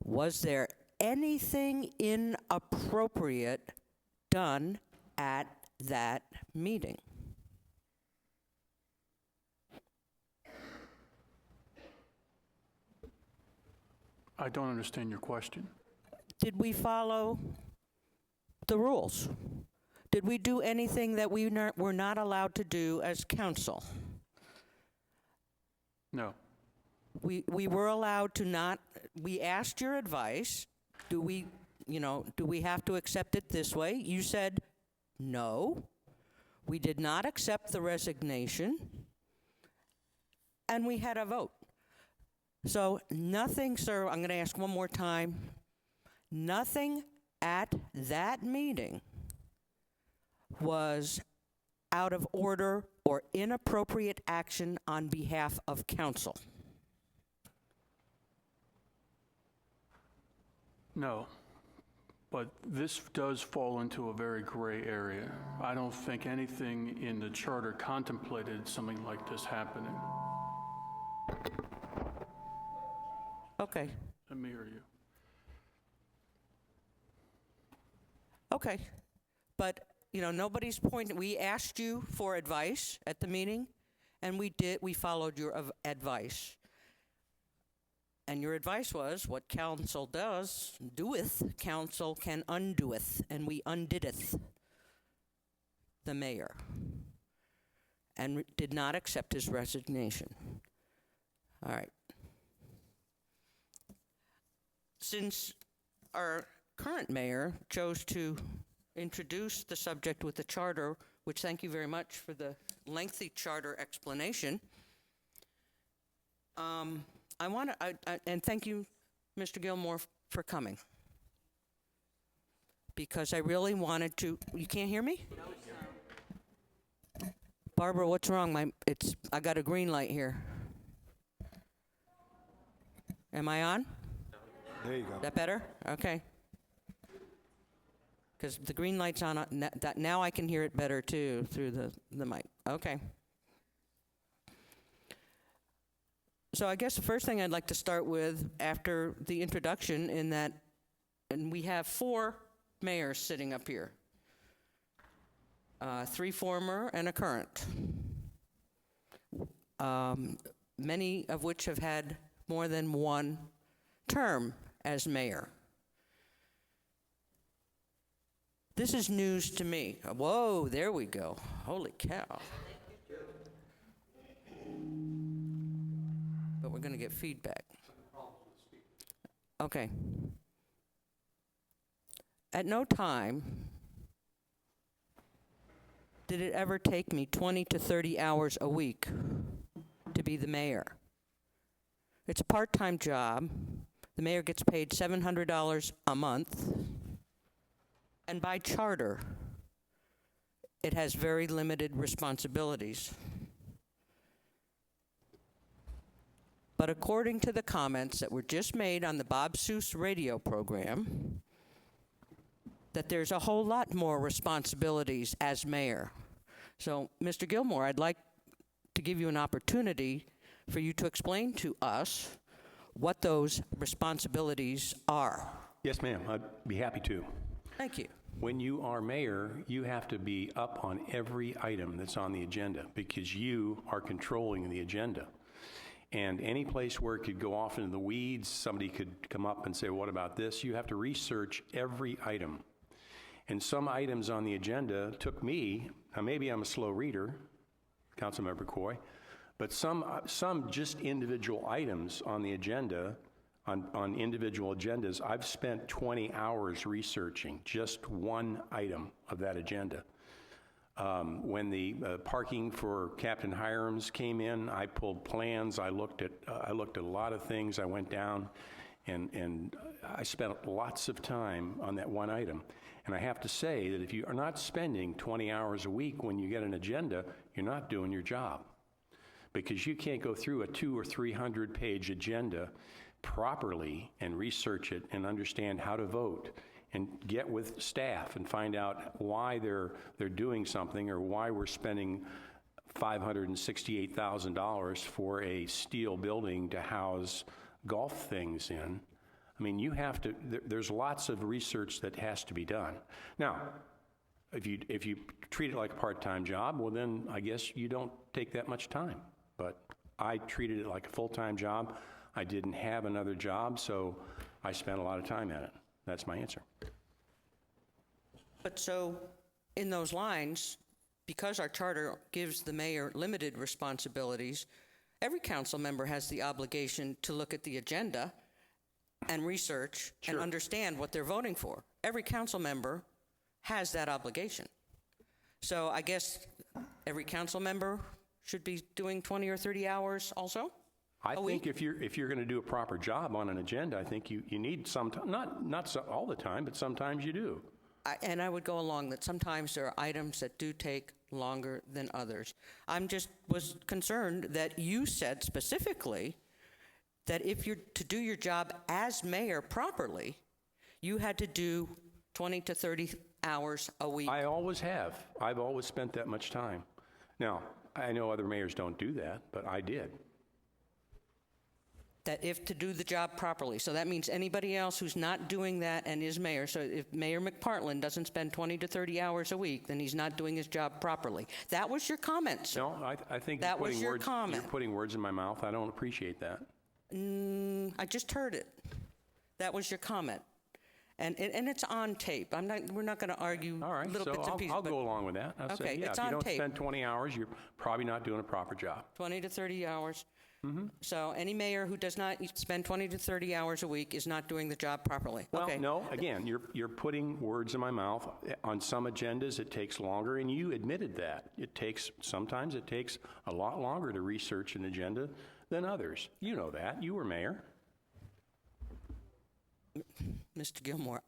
was there anything inappropriate done at that meeting? I don't understand your question. Did we follow the rules? Did we do anything that we were not allowed to do as council? No. We were allowed to not, we asked your advice. Do we have to accept it this way? You said no. We did not accept the resignation, and we had a vote. So nothing, sir, I'm going to ask one more time. Nothing at that meeting was out of order or inappropriate action on behalf of council. No. But this does fall into a very gray area. I don't think anything in the charter contemplated something like this happening. Okay. Let me hear you. Okay. But, nobody's point. We asked you for advice at the meeting, and we followed your advice. And your advice was, what council doeth, council can undoeth, and we undideth the mayor, and did not accept his resignation. All right. Since our current mayor chose to introduce the subject with the charter, which thank you very much for the lengthy charter explanation, I want to, and thank you, Mr. Gilmore, for coming. Because I really wanted to, you can't hear me? Barbara, what's wrong? I got a green light here. Am I on? There you go. That better? Okay. Because the green light's on, now I can hear it better too through the mic. Okay. So I guess the first thing I'd like to start with after the introduction and we have 4 mayors sitting up here. 3 former and a current. Many of which have had more than one term as mayor. This is news to me. Whoa, there we go. Holy cow. But we're going to get feedback. Okay. At no time did it ever take me 20 to 30 hours a week to be the mayor. It's a part-time job. The mayor gets paid $700 a month. And by charter, it has very limited responsibilities. But according to the comments that were just made on the Bob Seuss radio program, that there's a whole lot more responsibilities as mayor. So, Mr. Gilmore, I'd like to give you an opportunity for you to explain to us what those responsibilities are. Yes, ma'am. I'd be happy to. Thank you. When you are mayor, you have to be up on every item that's on the agenda because you are controlling the agenda. And any place where it could go off into the weeds, somebody could come up and say, what about this? You have to research every item. And some items on the agenda took me, now maybe I'm a slow reader, Councilmember Coy, but some just individual items on the agenda, on individual agendas, I've spent 20 hours researching just one item of that agenda. When the parking for Captain Hiram's came in, I pulled plans. I looked at a lot of things. I went down, and I spent lots of time on that one item. And I have to say that if you are not spending 20 hours a week when you get an agenda, you're not doing your job, because you can't go through a 200 or 300 page agenda properly and research it and understand how to vote and get with staff and find out why they're doing something or why we're spending $568,000 for a steel building to house golf things in. I mean, you have to, there's lots of research that has to be done. Now, if you treat it like a part-time job, well then I guess you don't take that much time. But I treated it like a full-time job. I didn't have another job, so I spent a lot of time at it. That's my answer. But so, in those lines, because our charter gives the mayor limited responsibilities, every council member has the obligation to look at the agenda and research and understand what they're voting for. Every council member has that obligation. So I guess every council member should be doing 20 or 30 hours also? I think if you're going to do a proper job on an agenda, I think you need some time, not so, all the time, but sometimes you do. And I would go along that sometimes there are items that do take longer than others. Was concerned that you said specifically that if you're to do your job as mayor properly, you had to do 20 to 30 hours a week. I always have. I've always spent that much time. Now, I know other mayors don't do that, but I did. That if to do the job properly. So that means anybody else who's not doing that and is mayor. So if Mayor McPartlin doesn't spend 20 to 30 hours a week, then he's not doing his job properly. That was your comment, sir. No, I think that was your comment. You're putting words in my mouth. I don't appreciate that. I just heard it. That was your comment. And it's on tape. We're not going to argue little bits and pieces. I'll go along with that. I'll say, it's if you on don't tape. spend 20 hours, you're probably not doing a proper job. 20 to 30 hours. Mm-hmm. So any mayor who does not spend 20 to 30 hours a week is not doing the job properly. Well, okay. No, again, you're putting words in my mouth. On some agendas, it takes longer, and you admitted that. Sometimes it takes a lot longer to research an agenda than others. You know that. You were mayor. Mr. Gilmore,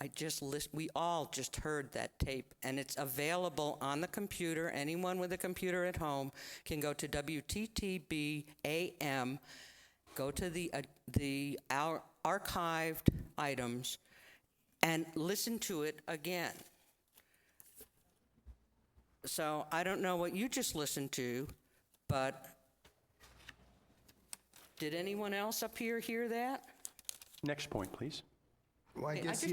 we all just heard that tape, and it's available on the computer. Anyone with a computer at home can go to WTTB AM, go to the archived items, and listen to it again. So I don't know what you just listened to, but did anyone else up here hear that? Next point, please. Well, I guess,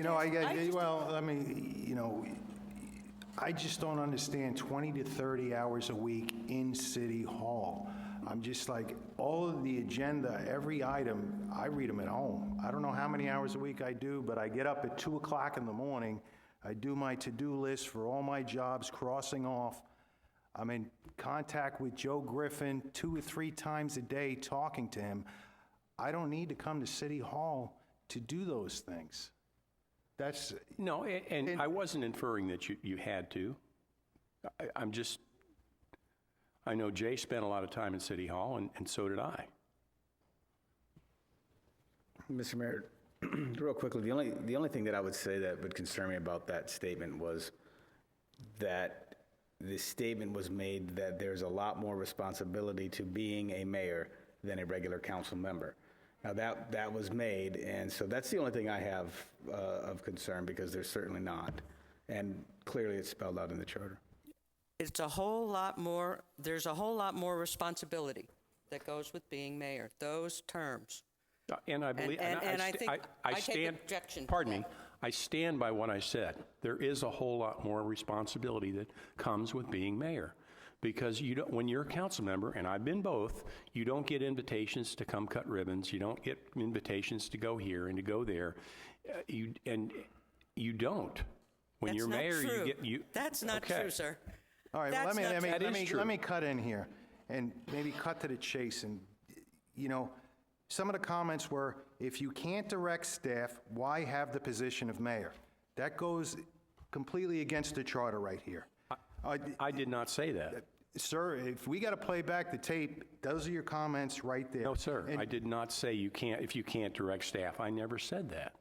I just don't understand 20 to 30 hours a week in City Hall. I'm just like, all of the agenda, every item, I read them at home. I don't know how many hours a week I do, but I get up at 2 o'clock in the morning. I do my to-do list for all my jobs, crossing off. I'm in contact with Joe Griffin 2 or 3 times a day, talking to him. I don't need to come to City Hall to do those things. No, and I wasn't inferring that you had to. I know Jay spent a lot of time in City Hall, and so did I. Mr. Mayor, real quickly, the only thing that I would say that would concern me about that statement was that the statement was made that there's a lot more responsibility to being a mayor than a regular council member. Now, that was made, and so that's the only thing I have of concern, because there's certainly not. And clearly it's spelled out in the charter. It's a whole lot more, there's a whole lot more responsibility that goes with being mayor, those terms. And I believe, And I think I take stand, objection to pardon me, that. I stand by what I said. There is a whole lot more responsibility that comes with being mayor. Because you don't, when you're a council member, and I've been both, you don't get invitations to come cut ribbons. You don't get invitations to go here and to go there. You don't. When That's you're not mayor, true. you get you. That's not okay. true, sir. All right, That's not true. let me cut in here and maybe cut to the chase. And, you know, some of the comments were, if you can't direct staff, why have the position of mayor? That goes completely against the charter right here. I did not say that. Sir, if we got to play back the tape, those are your comments right there. No, sir. And I did not say you can't, if you can't direct staff. I never said that.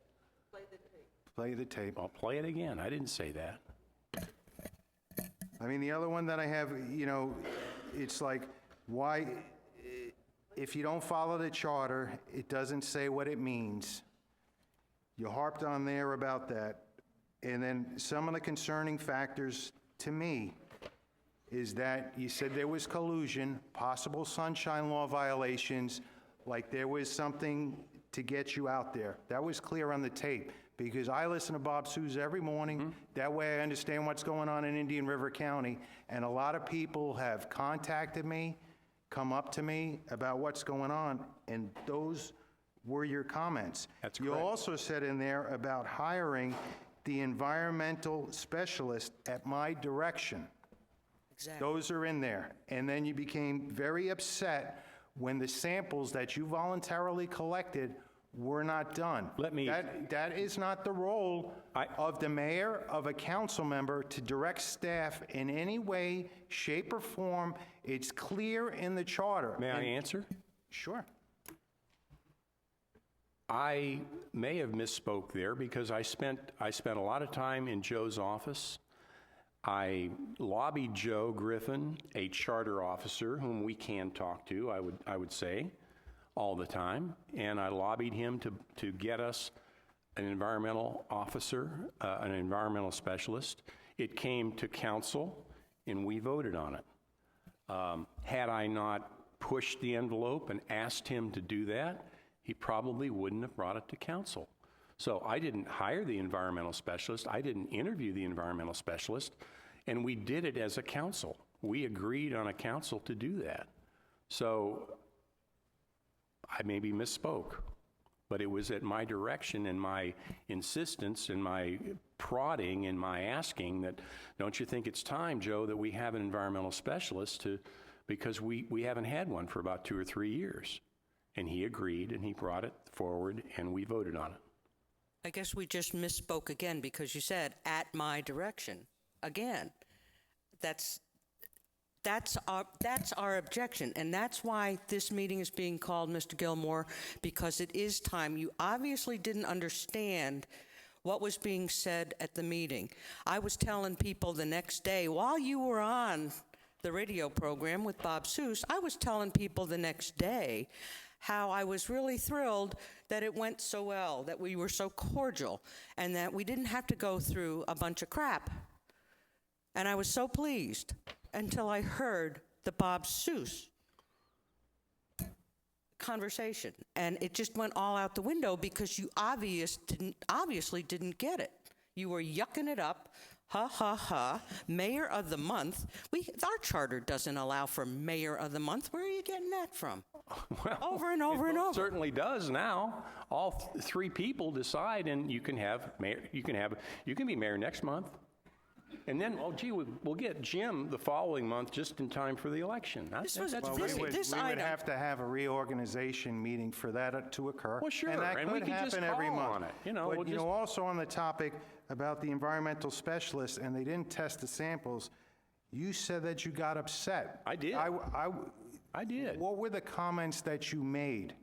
play the tape. I'll play it again. I didn't say that. I mean, the other one that I have, you know, it's like, why, if you don't follow the charter, it doesn't say what it means. You harped on there about that. And then some of the concerning factors to me is that you said there was collusion, possible sunshine law violations, like there was something to get you out there. That was clear on the tape, because I listen to Bob Sues every morning. That way I understand what's going on in Indian River County, and a lot of people have contacted me, come up to me about what's going on, and those were your comments. That's You correct. also said in there about hiring the environmental specialist at my direction. Exactly. Those are in there. And then you became very upset when the samples that you voluntarily collected were not done. Let me- That is not the role of the mayor, of a council member, to direct staff in any way, shape, or form. It's clear in the charter. May I And- answer? Sure. I may have misspoke there, because I spent a lot of time in Joe's office. I lobbied Joe Griffin, a charter officer whom we can talk to, I would say, all the time, and I lobbied him to get us an environmental officer, an environmental specialist. It came to council, and we voted on it. Had I not pushed the envelope and asked him to do that, he probably wouldn't have brought it to council. So I didn't hire the environmental specialist, I didn't interview the environmental specialist, and we did it as a council. We agreed on a council to do that. So I maybe misspoke, but it was at my direction and my insistence and my prodding and my asking that, don't you think it's time, Joe, that we have an environmental specialist because we haven't had one for about 2 or 3 years. And he agreed, and he brought it forward, and we voted on it. I guess we just misspoke again, because you said, at my direction. Again, that's our objection, and that's why this meeting is being called, Mr. Gilmore, because it is time. You obviously didn't understand what was being said at the meeting. I was telling people the next day, while you were on the radio program with Bob Sues, I was telling people the next day how I was really thrilled that it went so well, that we were so cordial, and that we didn't have to go through a bunch of crap. And I was so pleased until I heard the Bob Sues conversation. And it just went all out the window, because you obviously didn't get it. You were yucking it up. Ha, ha, ha. Mayor of the month. Our charter doesn't allow for mayor of the month. Where are you getting that from? Well, over and over and over. It certainly does now. All 3 people decide, and you can have mayor. You can be mayor next month, and then, oh gee, we'll get Jim the following month just in time for the election. That's We would have to have a reorganization meeting for that to occur. Well, sure, And that and we could could just happen every call month. on it, you know, But, we'll you just- know, also on the topic about the environmental specialists, and they didn't test the samples, you said that you got upset. I did. I did. What were the comments that you made?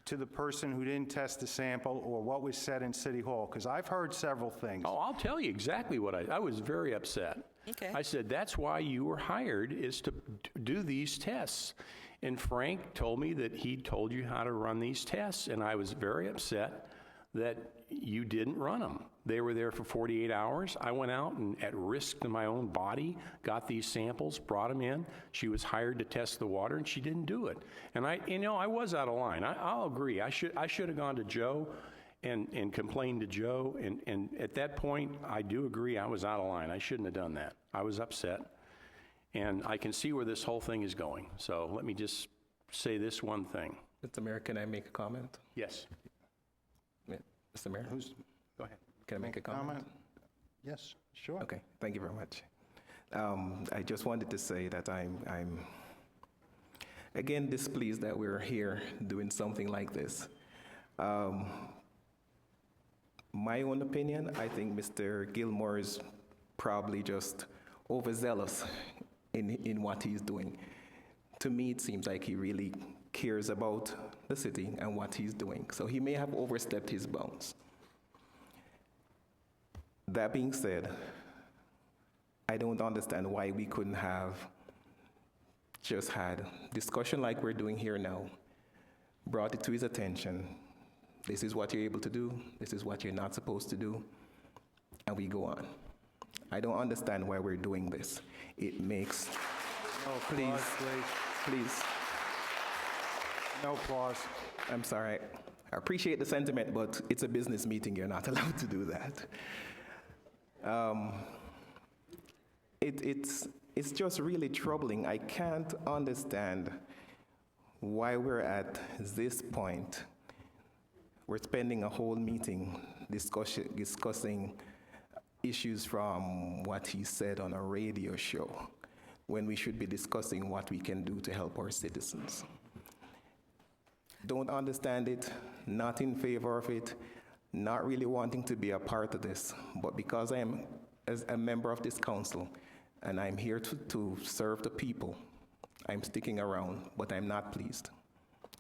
to the person who didn't test the sample or what was said in City Hall? Because I've heard several things. Oh, I'll tell you exactly what I was very upset. Okay. I said, that's why you were hired, is to do these tests. And Frank told me that he told you how to run these tests, and I was very upset that you didn't run them. They were there for 48 hours. I went out and, at risk to my own body, got these samples, brought them in. She was hired to test the water, and she didn't do it. And I was out of line. I'll agree. I should have gone to Joe and complained to Joe. And at that point, I do agree I was out of line. I shouldn't have done that. I was upset. And I can see where this whole thing is going. So let me just say this one thing. Mr. Mayor, can I make a comment? Yes. Mr. Mayor? Go ahead. Can I make a comment? Yes, sure. Okay, thank you very much. I just wanted to say that I'm again displeased that we're here doing something like this. My own opinion, I think Mr. Gilmore is probably just overzealous in what he's doing. To me, it seems like he really cares about the city and what he's doing. So he may have overstepped his bounds. That being said, I don't understand why we couldn't have just had discussion like we're doing here now, brought it to his attention. This is what you're able to do. This is what you're not supposed to do. And we go on. I don't understand why we're doing this. It makes... No applause, Please. No applause. I'm sorry. I appreciate the sentiment, but it's a business meeting. You're not allowed to do that. It's just really troubling. I can't understand why we're at this point. We're spending a whole meeting discussing issues from what he said on a radio show, when we should be discussing what we can do to help our citizens. Don't understand it, not in favor of it, not really wanting to be a part of this, but because I am as a member of this council and I'm here to serve the people, I'm sticking around, but I'm not pleased.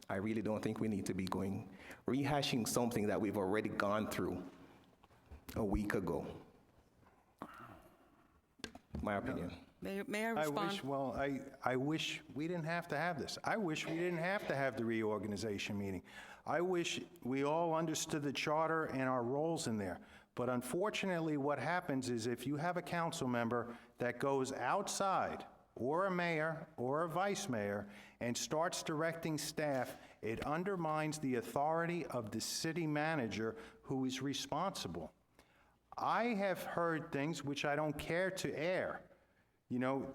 I really don't think we need to be rehashing something that we've already gone through a week ago. My opinion. May I respond? I wish we didn't have to have this. I wish we didn't have to have the reorganization meeting. I wish we all understood the charter and our roles in there. But unfortunately, what happens is if you have a council member that goes outside, or a mayor or a vice mayor, and starts directing staff, it undermines the authority of the city manager who is responsible. I have heard things which I don't care to air. You know,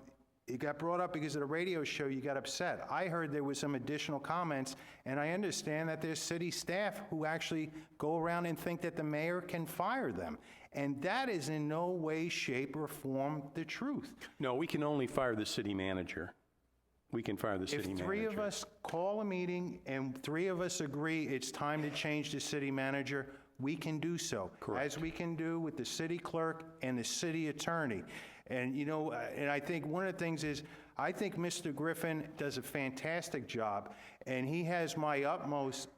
it got brought up because of the radio show, you got upset. I heard there was some additional comments, and I understand that there's city staff who actually go around and think that the mayor can fire them. And that is in no way, shape, or form the truth. No, we can only fire the city manager. We can fire the city manager. If three of us call a meeting and three of us agree it's time to change the city manager, we can do so. Correct. As we can do with the city clerk and the city attorney. And, you know, and I think one of the things is, I think Mr. Griffin does a fantastic job, and he has my utmost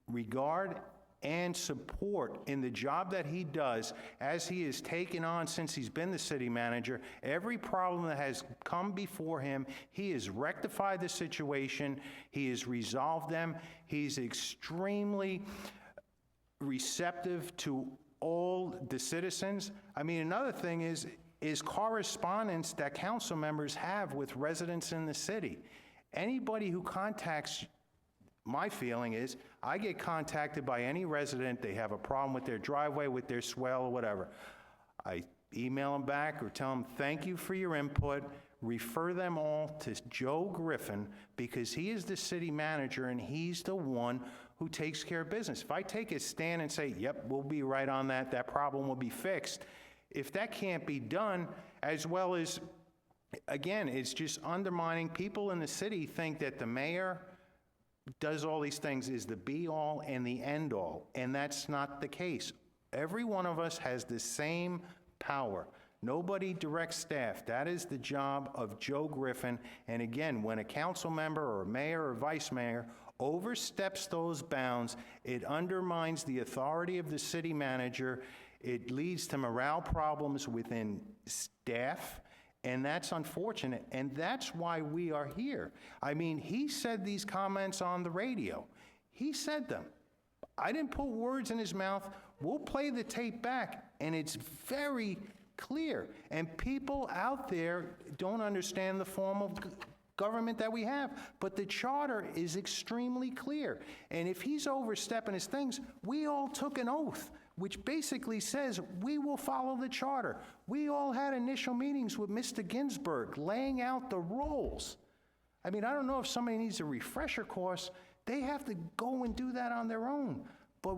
regard and support in the job that he does as he has taken on since he's been the city manager. Every problem that has come before him, he has rectified the situation, he has resolved them, he's extremely receptive to all the citizens. I mean, another thing is correspondence that council members have with residents in the city. Anybody who contacts, my feeling is, I get contacted by any resident, they have a problem with their driveway, with their swale, or whatever. I email them back or tell them, thank you for your input, refer them all to Joe Griffin, because he is the city manager and he's the one who takes care of business. If I take a stand and say, yep, we'll be right on that, that problem will be fixed, if that can't be done, as well as, again, it's just undermining. People in the city think that the mayor does all these things, is the be-all and the end-all, and that's not the case. Every one of us has the same power. Nobody directs staff. That is the job of Joe Griffin. And again, when a council member or a mayor or vice mayor oversteps those bounds, it undermines the authority of the city manager. It leads to morale problems within staff, and that's unfortunate, and that's why we are here. I mean, he said these comments on the radio. He said them. I didn't put words in his mouth. We'll play the tape back, and it's very clear. And people out there don't understand the form of government that we have, but the charter is extremely clear. And if he's overstepping his things, we all took an oath, which basically says we will follow the charter. We all had initial meetings with Mr. Ginsburg laying out the roles. I mean, I don't know if somebody needs a refresher course. They have to go and do that on their own. But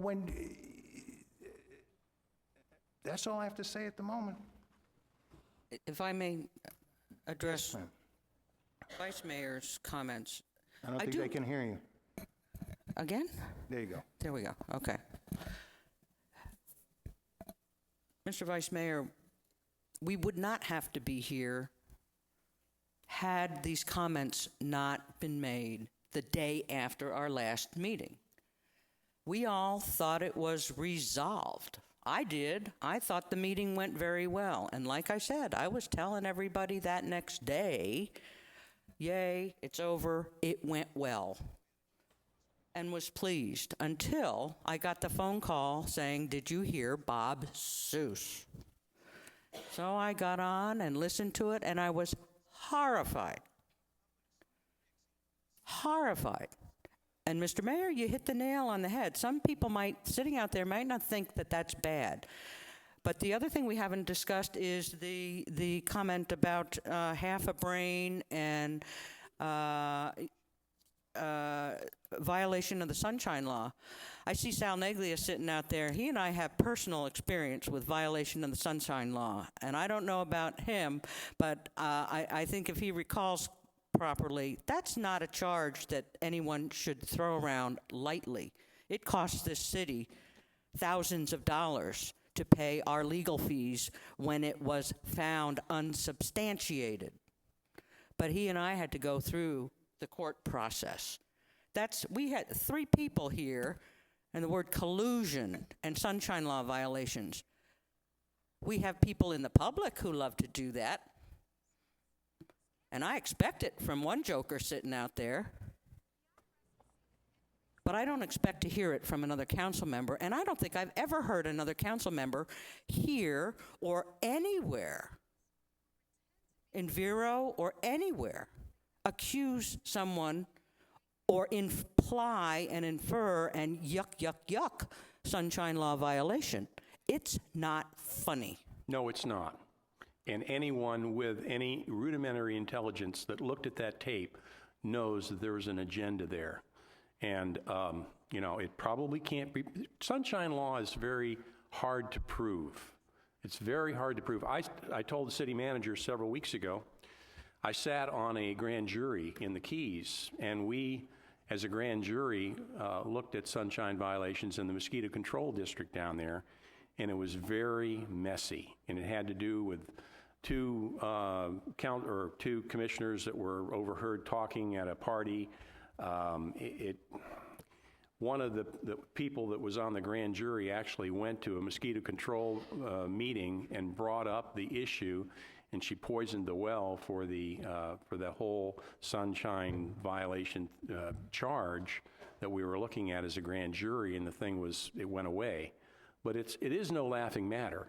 that's all I have to say at the moment. If I may address Vice Mayor's comments. I don't think they can hear you. Again? There you go. There we go. Okay. Mr. Vice Mayor, we would not have to be here had these comments not been made the day after our last meeting. We all thought it was resolved. I did. I thought the meeting went very well. And like I said, I was telling everybody that next day, yay, it's over, it went well, and was pleased until I got the phone call saying, did you hear Bob Seuss? So I got on and listened to it, and I was horrified. Horrified. And Mr. Mayor, you hit the nail on the head. Some people sitting out there might not think that that's bad. But the other thing we haven't discussed is the comment about half a brain and violation of the Sunshine Law. I see Sal Neglia sitting out there. He and I have personal experience with violation of the Sunshine Law. And I don't know about him, but I think if he recalls properly, that's not a charge that anyone should throw around lightly. It costs this city thousands of dollars to pay our legal fees when it was found unsubstantiated. But he and I had to go through the court process. We had 3 people here, and the word collusion and Sunshine Law violations. We have people in the public who love to do that. And I expect it from one joker sitting out there. But I don't expect to hear it from another council member, and I don't think I've ever heard another council member here or anywhere, in Vero or anywhere, accuse someone or imply and infer and yuck Sunshine Law violation. It's not funny. No, it's not. And anyone with any rudimentary intelligence that looked at that tape knows that there was an agenda there. And, it probably can't be. Sunshine Law is very hard to prove. It's very hard to prove. I told the city manager several weeks ago, I sat on a grand jury in the Keys, and we, as a grand jury, looked at sunshine violations in the mosquito control district down there, and it was very messy. And it had to do with two commissioners that were overheard talking at a party. One of the people that was on the grand jury actually went to a mosquito control meeting and brought up the issue, and she poisoned the well for the whole sunshine violation charge that we were looking at as a grand jury, and it went away. But it is no laughing matter.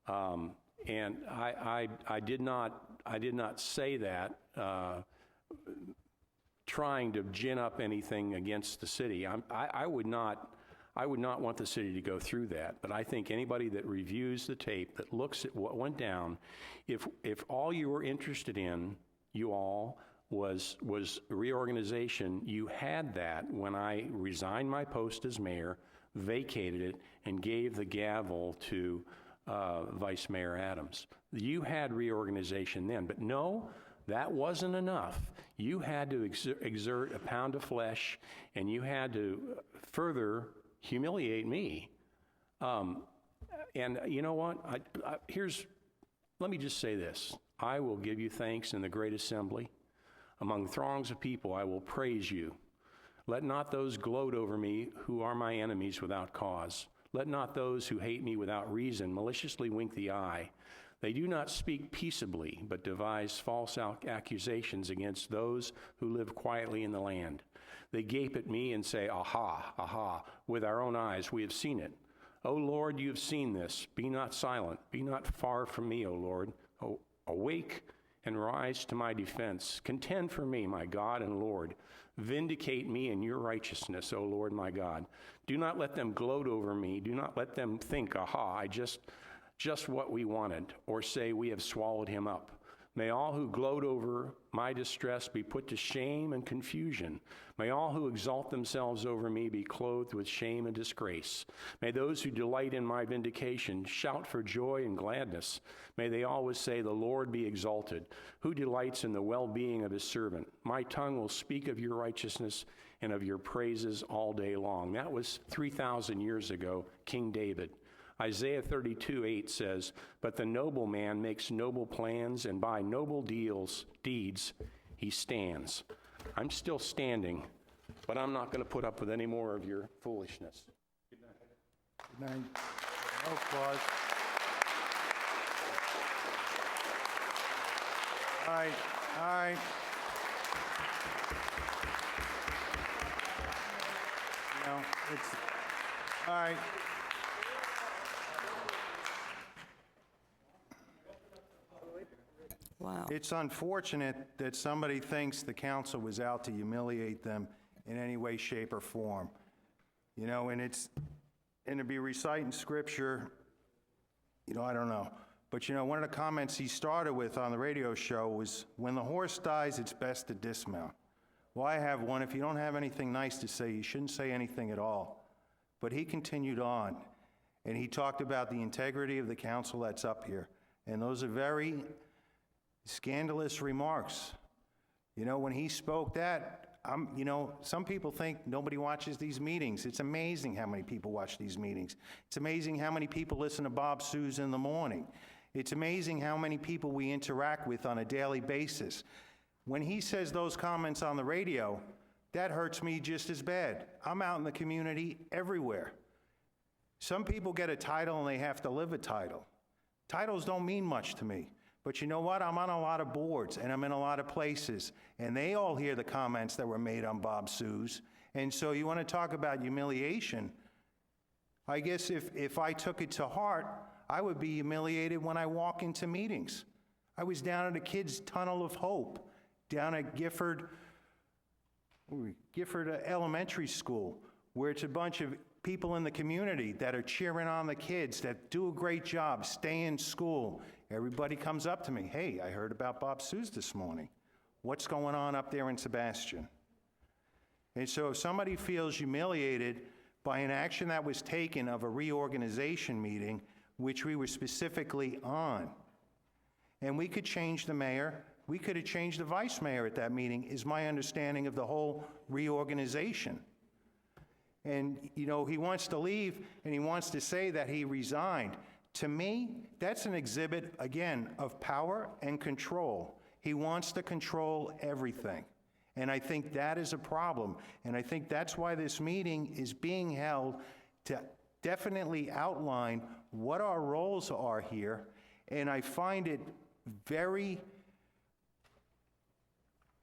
And I did not say that trying to gin up anything against the city. I would not want the city to go through that. But I think anybody that reviews the tape, that looks at what went down, if all you were interested in, you all, was reorganization, you had that when I resigned my post as mayor, vacated it, and gave the gavel to Vice Mayor Adams. You had reorganization then, but no, that wasn't enough. You had to exert a pound of flesh, and you had to further humiliate me. And you know what? Let let me just say this. I will give you thanks in the great assembly. Among throngs of people, I will praise you. Let not those gloat over me who are my enemies without cause. Let not those who hate me without reason maliciously wink the eye. They do not speak peaceably, but devise false accusations against those who live quietly in the land. They gape at me and say, aha, aha, with our own eyes we have seen it. O Lord, you have seen this. Be not silent. Be not far from me, O Lord. Awake and rise to my defense. Contend for me, my God and Lord. Vindicate me in your righteousness, O Lord, my God. Do not let them gloat over me. Do not let them think, aha, I just what we wanted, or say we have swallowed him up. May all who gloat over my distress be put to shame and confusion. May all who exalt themselves over me be clothed with shame and disgrace. May those who delight in my vindication shout for joy and gladness. May they always say, the Lord be exalted, who delights in the well-being of his servant. My tongue will speak of your righteousness and of your praises all day long. That was 3,000 years ago, King David. Isaiah 32:8 says, but the noble man makes noble plans, and by noble deeds he stands. I'm still standing, but I'm not going to put up with any more of your foolishness. Good night. No applause. All right, all right. You know, it's, all right. Wow. It's unfortunate that somebody thinks the council was out to humiliate them in any way, shape, or form. You know, and to be reciting scripture, you know, I don't know. But, you know, one of the comments he started with on the radio show was, when the horse dies, it's best to dismount. Well, I have one. If you don't have anything nice to say, you shouldn't say anything at all. But he continued on, and he talked about the integrity of the council that's up here. And those are very scandalous remarks. You know, when he spoke that, you know, some people think nobody watches these meetings. It's amazing how many people watch these meetings. It's amazing how many people listen to Bob Sues in the morning. It's amazing how many people we interact with on a daily basis. When he says those comments on the radio, that hurts me just as bad. I'm out in the community everywhere. Some people get a title and they have to live a title. Titles don't mean much to me. But you know what? I'm on a lot of boards, and I'm in a lot of places, and they all hear the comments that were made on Bob Sues. And so you want to talk about humiliation? I guess if I took it to heart, I would be humiliated when I walk into meetings. I was down at a Kids Tunnel of Hope, down at Gifford Elementary School, where it's a bunch of people in the community that are cheering on the kids, that do a great job, stay in school. Everybody comes up to me, hey, I heard about Bob Sues this morning. What's going on up there in Sebastian? And so if somebody feels humiliated by an action that was taken of a reorganization meeting, which we were specifically on, and we could change the mayor, we could have changed the vice mayor at that meeting, is my understanding of the whole reorganization. And, you know, he wants to leave, and he wants to say that he resigned. To me, that's an exhibit, again, of power and control. He wants to control everything. And I think that is a problem. And I think that's why this meeting is being held, to definitely outline what our roles are here. And I find it very,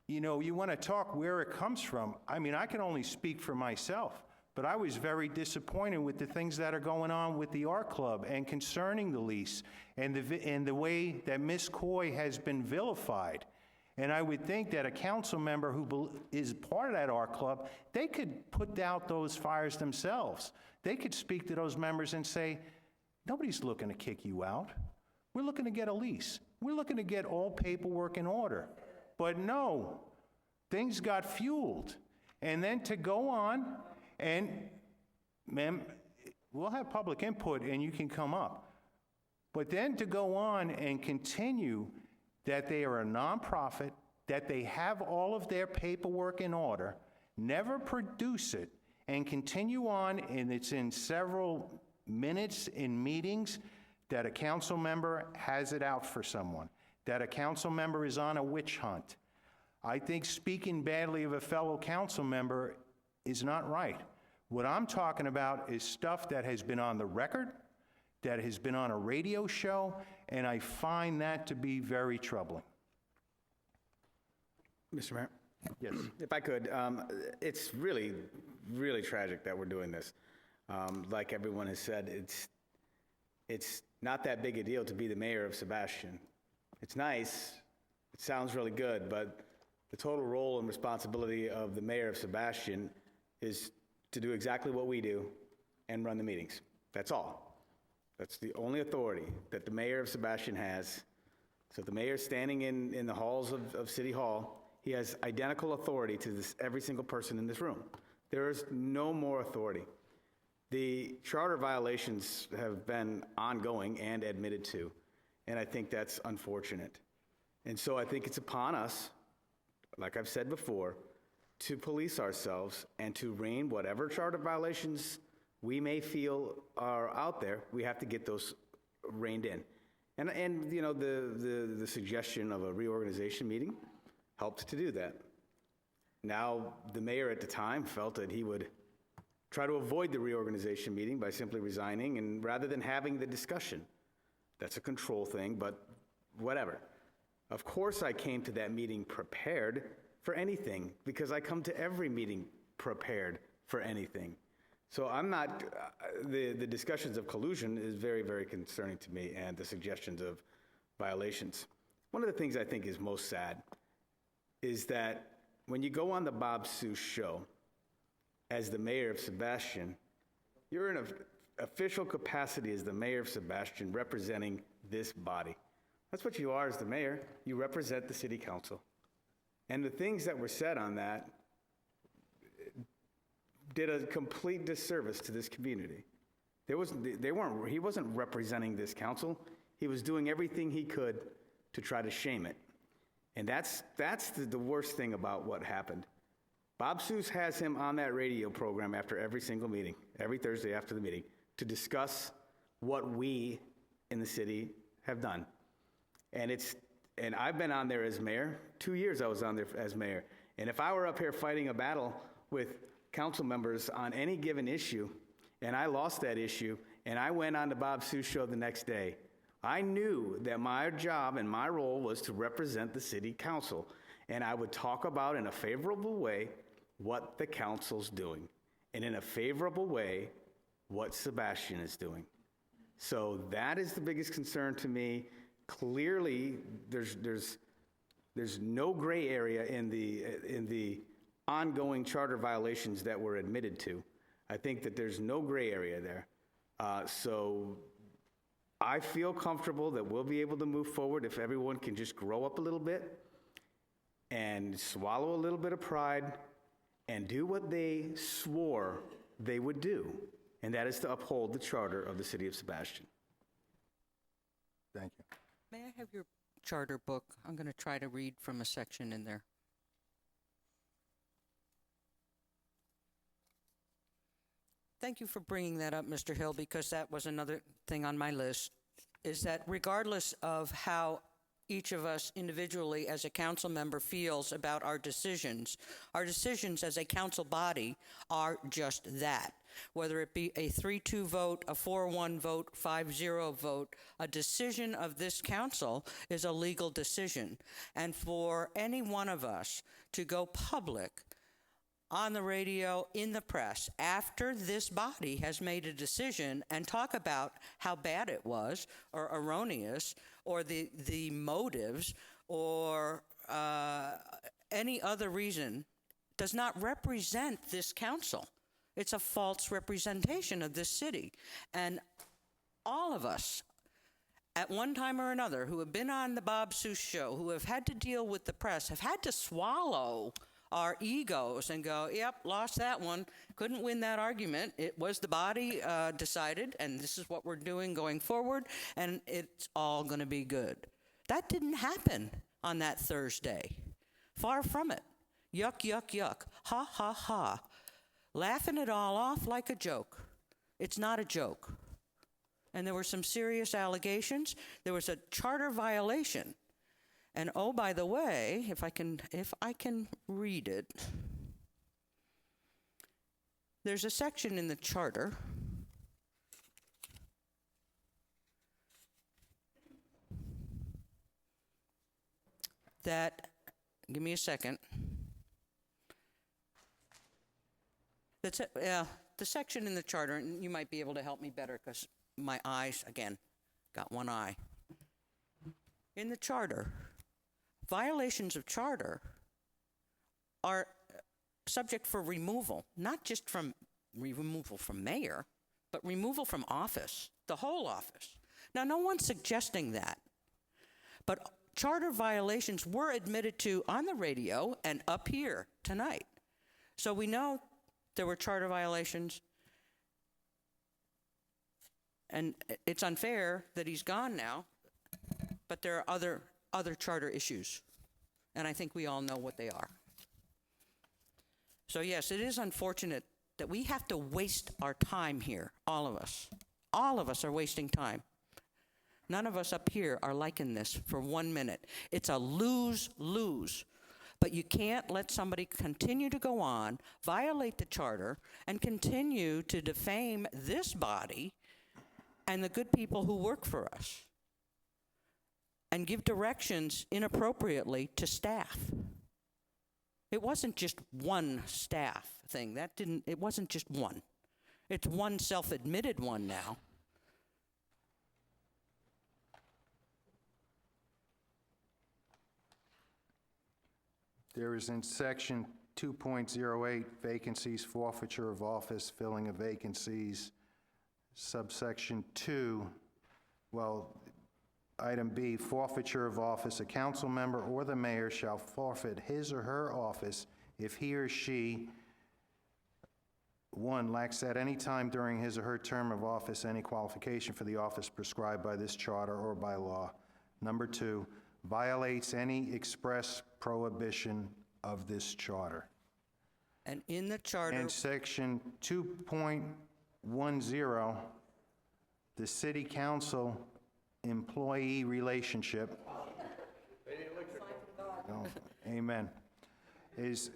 you know, you want to talk where it comes from. I mean, I can only speak for myself. But I was very disappointed with the things that are going on with the art club and concerning the lease and the way that Ms. Coy has been vilified. And I would think that a council member who is part of that art club, they could put out those fires themselves. They could speak to those members and say, nobody's looking to kick you out. We're looking to get a lease. We're looking to get all paperwork in order. But no, things got fueled. And then to go on, and, ma'am, we'll have public input and you can come up. But then to go on and continue that they are a nonprofit, that they have all of their paperwork in order, never produce it, and continue on, and it's in several minutes in meetings, that a council member has it out for someone, that a council member is on a witch hunt. I think speaking badly of a fellow council member is not right. What I'm talking about is stuff that has been on the record, that has been on a radio show, and I find that to be very troubling. Mr. Mayor? Yes. If I could, it's really, really tragic that we're doing this. Like everyone has said, it's not that big a deal to be the mayor of Sebastian. It's nice, it sounds really good, but the total role and responsibility of the mayor of Sebastian is to do exactly what we do and run the meetings. That's all. That's the only authority that the mayor of Sebastian has. So the mayor's standing in the halls of City Hall. He has identical authority to every single person in this room. There is no more authority. The charter violations have been ongoing and admitted to, and I think that's unfortunate. And so I think it's upon us, like I've said before, to police ourselves and to rein whatever charter violations we may feel are out there. We have to get those reined in. And you know, the suggestion of a reorganization meeting helped to do that. Now, the mayor at the time felt that he would try to avoid the reorganization meeting by simply resigning, and rather than having the discussion. That's a control thing, but whatever. Of course I came to that meeting prepared for anything, because I come to every meeting prepared for anything. So I'm not, the discussions of collusion is very, very concerning to me, and the suggestions of violations. One of the things I think is most sad is that when you go on the Bob Seuss show as the mayor of Sebastian, you're in an official capacity as the mayor of Sebastian representing this body. That's what you are as the mayor. You represent the city council. And the things that were said on that did a complete disservice to this community. He wasn't representing this council. He was doing everything he could to try to shame it. And that's the worst thing about what happened. Bob Seuss has him on that radio program after every single meeting, every Thursday after the meeting, to discuss what we in the city have done. And I've been on there as mayor. 2 years I was on there as mayor. And if I were up here fighting a battle with council members on any given issue, and I lost that issue, and I went on the Bob Seuss show the next day, I knew that my job and my role was to represent the city council. And I would talk about in a favorable way what the council's doing, and in a favorable way what Sebastian is doing. So that is the biggest concern to me. Clearly, there's no gray area in the ongoing charter violations that were admitted to. I think that there's no gray area there. So I feel comfortable that we'll be able to move forward if everyone can just grow up a little bit and swallow a little bit of pride and do what they swore they would do, and that is to uphold the charter of the city of Sebastian. Thank you. May I have your charter book? I'm going to try to read from a section in there. Thank you for bringing that up, Mr. Hill, because that was another thing on my list, is that regardless of how each of us individually as a council member feels about our decisions as a council body are just that. Whether it be a 3-2 vote, a 4-1 vote, 5-0 vote, a decision of this council is a legal decision. And for any one of us to go public on the radio, in the press, after this body has made a decision and talk about how bad it was, or erroneous, or the motives, or any other reason, does not represent this council. It's a false representation of this city. And all of us, at one time or another, who have been on the Bob Seuss show, who have had to deal with the press, have had to swallow our egos and go, yep, lost that one, couldn't win that argument. It was the body decided, and this is what we're doing going forward, and it's all going to be good. That didn't happen on that Thursday. Far from it. Yuck, yuck, yuck. Ha, ha, ha. Laughing it all off like a joke. It's not a joke. and there were some serious allegations. There was a charter violation. And oh, by the way, if I can read it, there's a section in the charter that, give me a second. That's the section in the charter, and you might be able to help me better because my eyes, again, got one eye. In the charter, violations of charter are subject for removal, not just from removal from mayor, but removal from office, the whole office. Now, no one's suggesting that, but charter violations were admitted to on the radio and up here tonight. So we know there were charter violations, and it's unfair that he's gone now, but there are other charter issues, and I think we all know what they are. So yes, it is unfortunate that we have to waste our time here, all of us. All of us are wasting time. None of us up here are liking this for 1 minute. It's a lose-lose. But you can't let somebody continue to go on, violate the charter, and continue to defame this body and the good people who work for us, and give directions inappropriately to staff. It wasn't just one staff thing. It wasn't just one. It's one self-admitted one now. There is in section 2.08, vacancies, forfeiture of office, filling of vacancies, subsection 2, item B, forfeiture of office. A council member or the mayor shall forfeit his or her office if he or she, 1, lacks at any time during his or her term of office any qualification for the office prescribed by this charter or by law. Number 2, violates any express prohibition of this charter. And in the charter... And section 2.10, the city council employee relationship. Oh, amen. Is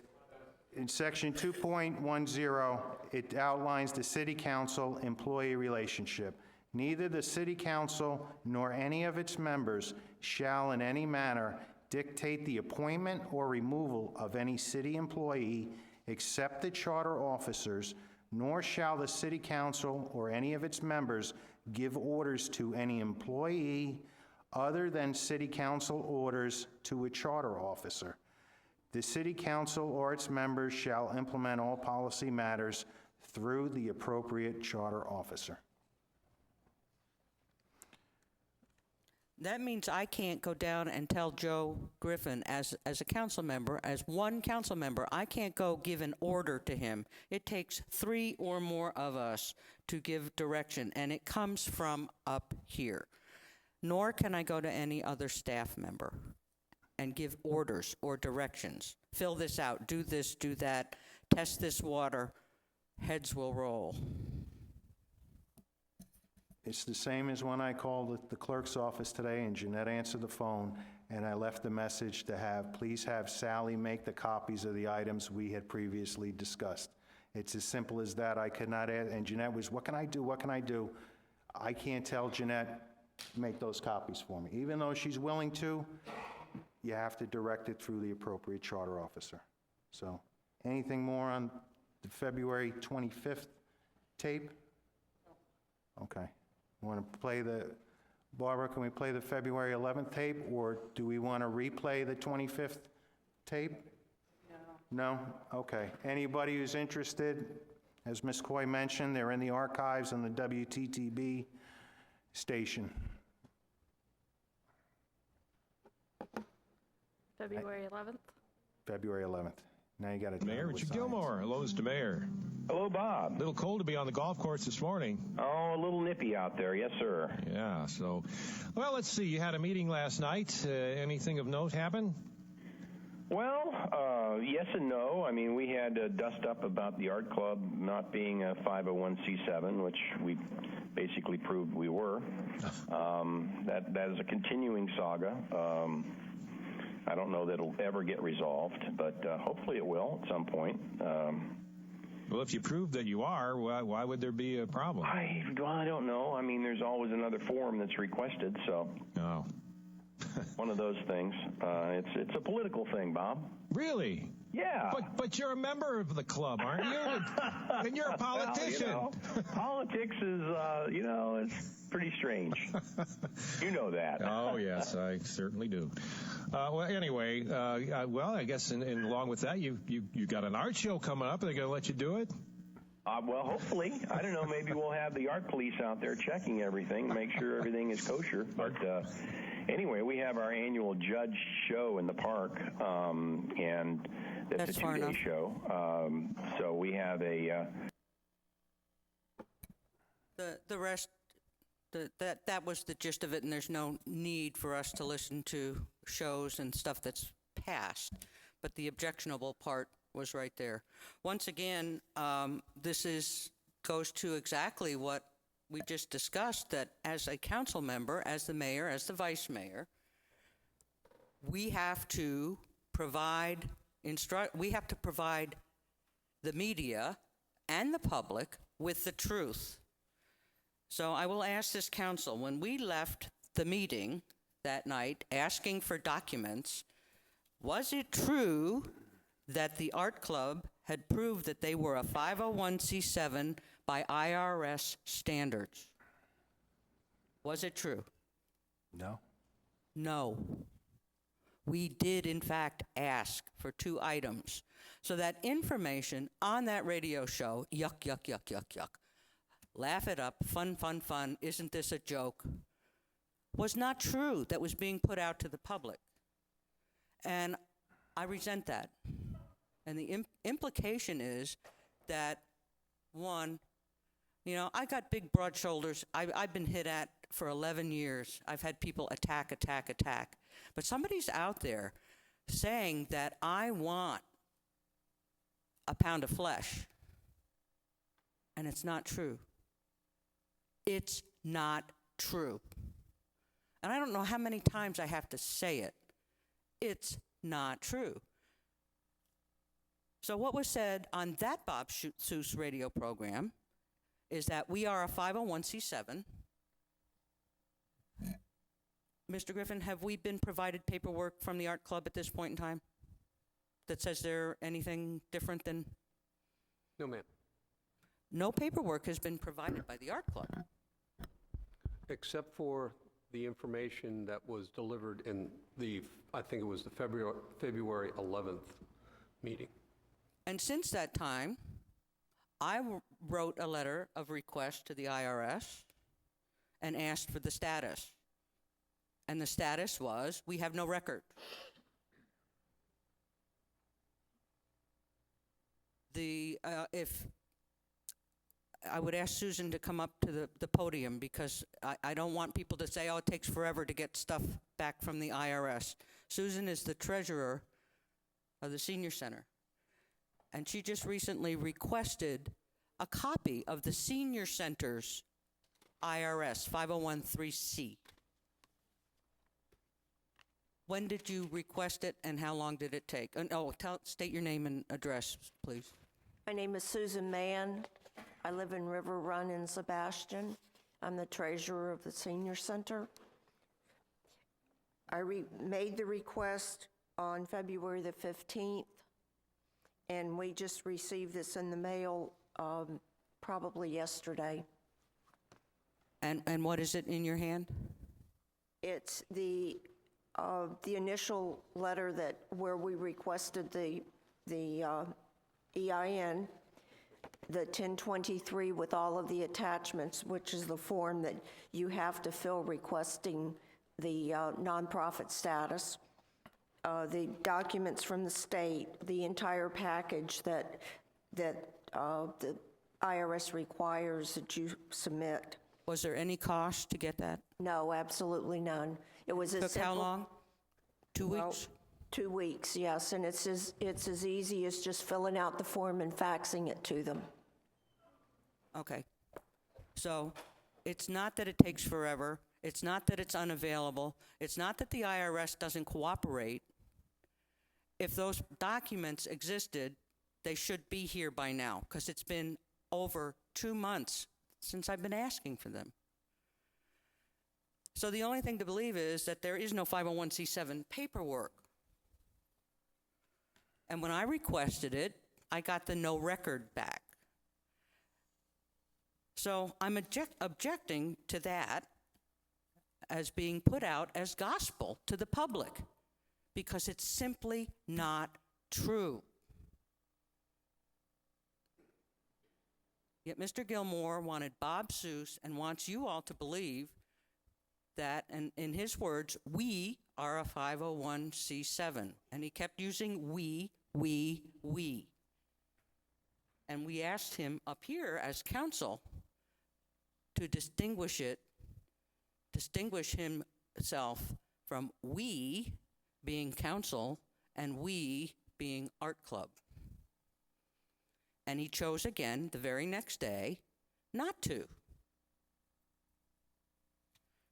in section 2.10, it outlines the city council employee relationship. Neither the city council nor any of its members shall in any manner dictate the appointment or removal of any city employee except the charter officers, nor shall the city council or any of its members give orders to any employee other than city council orders to a charter officer. The city council or its members shall implement all policy matters through the appropriate charter officer. That means I can't go down and tell Joe Griffin as a council member, as one council member, I can't go give an order to him. It takes 3 or more of us to give direction, and it comes from up here. Nor can I go to any other staff member and give orders or directions. Fill this out, do this, do that, test this water, heads will roll. It's the same as when I called the clerk's office today and Jeanette answered the phone and I left the message to please have Sally make the copies of the items we had previously discussed. It's as simple as that. I could not add, and Jeanette was, what can I do, what can I do? I can't tell Jeanette, make those copies for me. Even though she's willing to, you have to direct it through the appropriate charter officer. So, anything more on the February 25th tape? Okay. Want to play Barbara, can we play the February 11th tape, or do we want to replay the 25th tape? No. No? Okay. Anybody who's interested, as Ms. Coy mentioned, they're in the archives on the WTTB station. February 11th? February 11th. Now you got to... Mayor Richard Gilmore. Hello, Mr. Mayor. Hello, Bob. A little cold to be on the golf course this morning. Oh, a little nippy out there. Yes, sir. Yeah, so, well, let's see. You had a meeting last night. Anything of note happen? Well, yes and no. I mean, we had to dust up about the art club not being a 501c7, which we basically proved we were. That is a continuing saga. I don't know that it'll ever get resolved, but hopefully it will at some point. Well, if you prove that you are, why would there be a problem? I don't know. I mean, there's always another forum that's requested, so. Oh. One of those things. It's a political thing, Bob. Really? Yeah. But you're a member of the club, aren't you? And you're a politician. Well, politics is, it's pretty strange. You know that. Oh, yes, I certainly do. Well, anyway, I guess along with that, you got an art show coming up. Are they going to let you do it? Well, hopefully. I don't know. Maybe we'll have the art police out there checking everything, make sure everything is kosher. But anyway, we have our annual judge show in the park, and that's a 2-day show. So we have a... The rest, that was the gist of it, and there's no need for us to listen to shows and stuff that's passed. But the objectionable part was right there. Once again, this goes to exactly what we just discussed, that as a council member, as the mayor, as the vice mayor, we have to provide the media and the public with the truth. So I will ask this council, when we left the meeting that night asking for documents, was it true that the art club had proved that they were a 501c7 by IRS standards? Was it true? No. No. We did, in fact, ask for 2 items. So that information on that radio show, yuck, yuck, yuck, yuck, yuck, laugh it up, fun, fun, fun, isn't this a joke, was not true, that was being put out to the public. And I resent that. And the implication is that, one, I got big, broad shoulders. I've been hit at for 11 years. I've had people attack. But somebody's out there saying that I want a pound of flesh. And it's not true. It's not true. And I don't know how many times I have to say it. It's not true. So what was said on that Bob Seuss radio program is that we are a 501c7. Mr. Griffin, have we been provided paperwork from the art club at this point in time that says they're anything different than? No, ma'am. No paperwork has been provided by the art club. Except for the information that was delivered in I think it was the February 11th meeting. And since that time, I wrote a letter of request to the IRS and asked for the status. And the status was, we have no record. If I would ask Susan to come up to the podium, because I don't want people to say, oh, it takes forever to get stuff back from the IRS. Susan is the treasurer of the senior center. And she just recently requested a copy of the senior center's IRS 5013C. When did you request it, and how long did it take? State your name and address, please. My name is Susan Mann. I live in River Run in Sebastian. I'm the treasurer of the senior center. I made the request on February the 15th, and we just received this in the mail probably yesterday. And what is it in your hand? It's the initial letter where we requested the EIN, the 1023 with all of the attachments, which is the form that you have to fill requesting the nonprofit status, the documents from the state, the entire package that the IRS requires that you submit. Was there any cost to get that? No, absolutely none. It was Took how long? 2 weeks? 2 weeks, yes, and it's as easy as just filling out the form and faxing it to them. Okay. So it's not that it takes forever. It's not that it's unavailable. It's not that the IRS doesn't cooperate. If those documents existed, they should be here by now, because it's been over 2 months since I've been asking for them. So the only thing to believe is that there is no 501c7 paperwork. And when I requested it, I got the no record back. So I'm objecting to that as being put out as gospel to the public, because it's simply not true. Yet Mr. Gilmore wanted Bob Seuss and wants you all to believe that, and in his words, we are a 501c7. And he kept using we. And we asked him up here as counsel to distinguish himself from we being council and we being art club. And he chose again the very next day not to.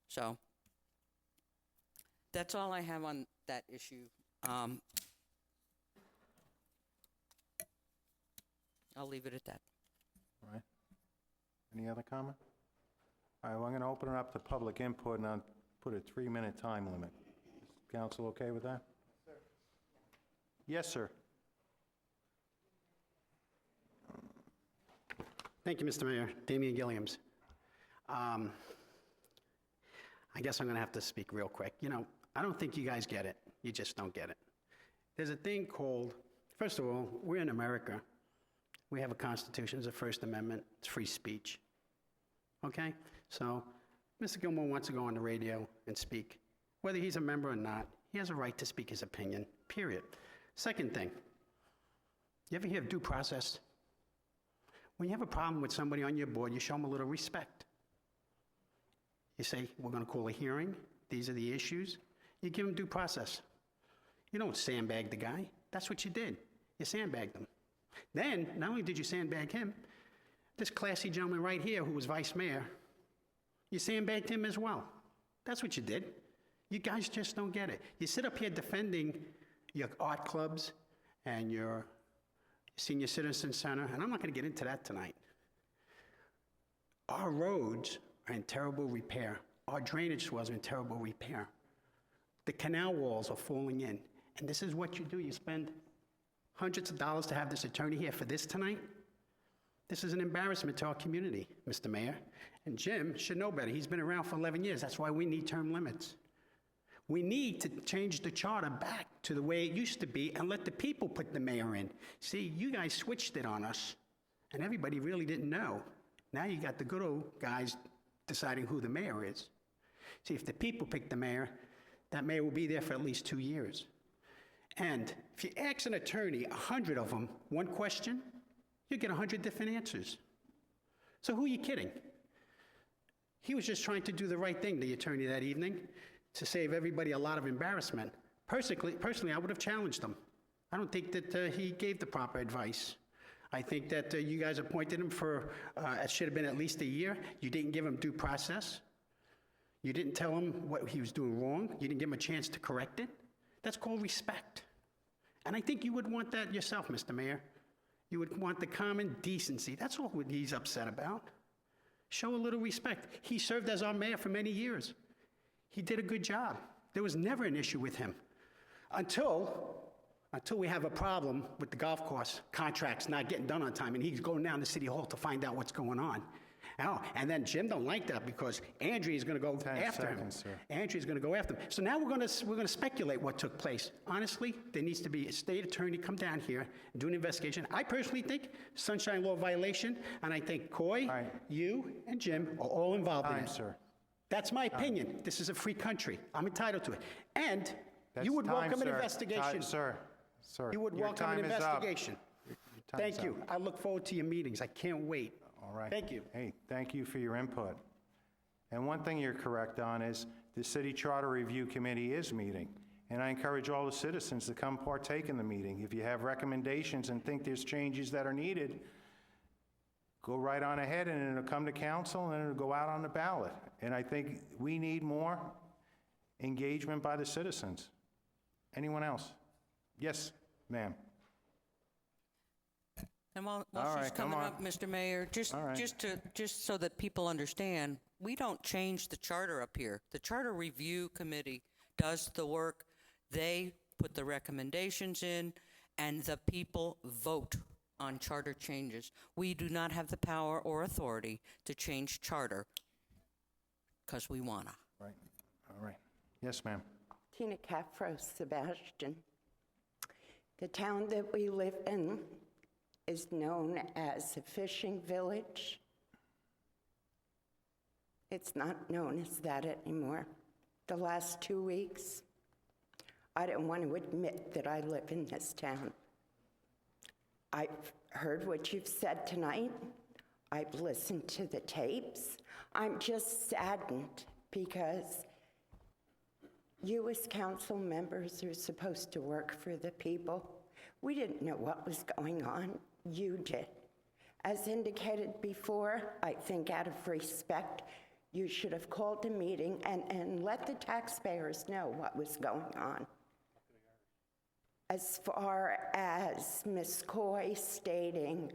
So that's all I have on that issue. I'll leave it at that. All right. Any other comment? All right, well, I'm going to open it up to public input, and I'll put a 3-minute time limit. Is council okay with that? Yes, sir. Thank you, Mr. Mayor. Damian Gilliams. I guess I'm going to have to speak real quick. You know, I don't think you guys get it. You just don't get it. There's a thing called, first of all, we're in America. We have a Constitution, it's a First Amendment, it's free speech. Okay? So, Mr. Gilmore wants to go on the radio and speak. Whether he's a member or not, he has a right to speak his opinion, period. Second thing, you ever hear of due process? When you have a problem with somebody on your board, you show them a little respect. You say, we're going to call a hearing, these are the issues. You give them due process. You don't sandbag the guy. That's what you did. You sandbagged him. Then, not only did you sandbag him, this classy gentleman right here who was vice mayor, you sandbagged him as well. That's what you did. You guys just don't get it. You sit up here defending your art clubs and your senior citizen center, and I'm not going to get into that tonight. Our roads are in terrible repair. Our drainage swells are in terrible repair. The canal walls are falling in. And this is what you do. You spend hundreds of dollars to have this attorney here for this tonight. This is an embarrassment to our community, Mr. Mayor. And Jim should know better. He's been around for 11 years. That's why we need term limits. We need to change the charter back to the way it used to be and let the people put the mayor in. See, you guys switched it on us, and everybody really didn't know. Now you got the good old guys deciding who the mayor is. See, if the people pick the mayor, that mayor will be there for at least 2 years. And if you ask an attorney, 100 of them, one question, you get 100 different answers. So who are you kidding? He was just trying to do the right thing, the attorney that evening, to save everybody a lot of embarrassment. Personally, I would have challenged him. I don't think that he gave the proper advice. I think that you guys appointed him for, it should have been at least a year. You didn't give him due process. You didn't tell him what he was doing wrong. You didn't give him a chance to correct it. That's called respect. And I think you would want that yourself, Mr. Mayor. You would want the common decency. That's all he's upset about. Show a little respect. He served as our mayor for many years. He did a good job. There was never an issue with him until we have a problem with the golf course contracts not getting done on time, and he's going down to City Hall to find out what's going on. Oh, and then Jim don't like that because Andrea's going to go after him. Andrea's going to go after him. So now we're going to speculate what took place. Honestly, there needs to be a state attorney come down here and do an investigation. I personally think sunshine law violation, and I think Coy, you, and Jim are all involved in it. Sir. That's my opinion. This is a free country. I'm entitled to it. And you would welcome an investigation. Sir, you would welcome an investigation. Thank you. I look forward to your meetings. I can't wait. All right. Thank you. Hey, thank you for your input. And one thing you're correct on is the City Charter Review Committee is meeting, And I encourage all the citizens to come partake in the meeting. If you have recommendations and think there's changes that are needed, go right on ahead, and it'll come to council, and it'll go out on the ballot. And I think we need more engagement by the citizens. Anyone else? Yes, ma'am. And while All she's right, come coming on. up, Mr. Mayor, just so that people understand, we don't change the charter up here. The Charter Review Committee does the work. They put the recommendations in, and the people vote on charter changes. We do not have the power or authority to change charter because we wanna. Right. All right. Yes, ma'am. Tina Caffro, Sebastian. The town that we live in is known as a fishing village. It's not known as that anymore. The last 2 weeks, I don't want to admit that I live in this town. I've heard what you've said tonight. I've listened to the tapes. I'm just saddened because you as council members are supposed to work for the people. We didn't know what was going on. You did. As indicated before, I think out of respect, you should have called a meeting and let the taxpayers know what was going on. As far as Ms. Coy stating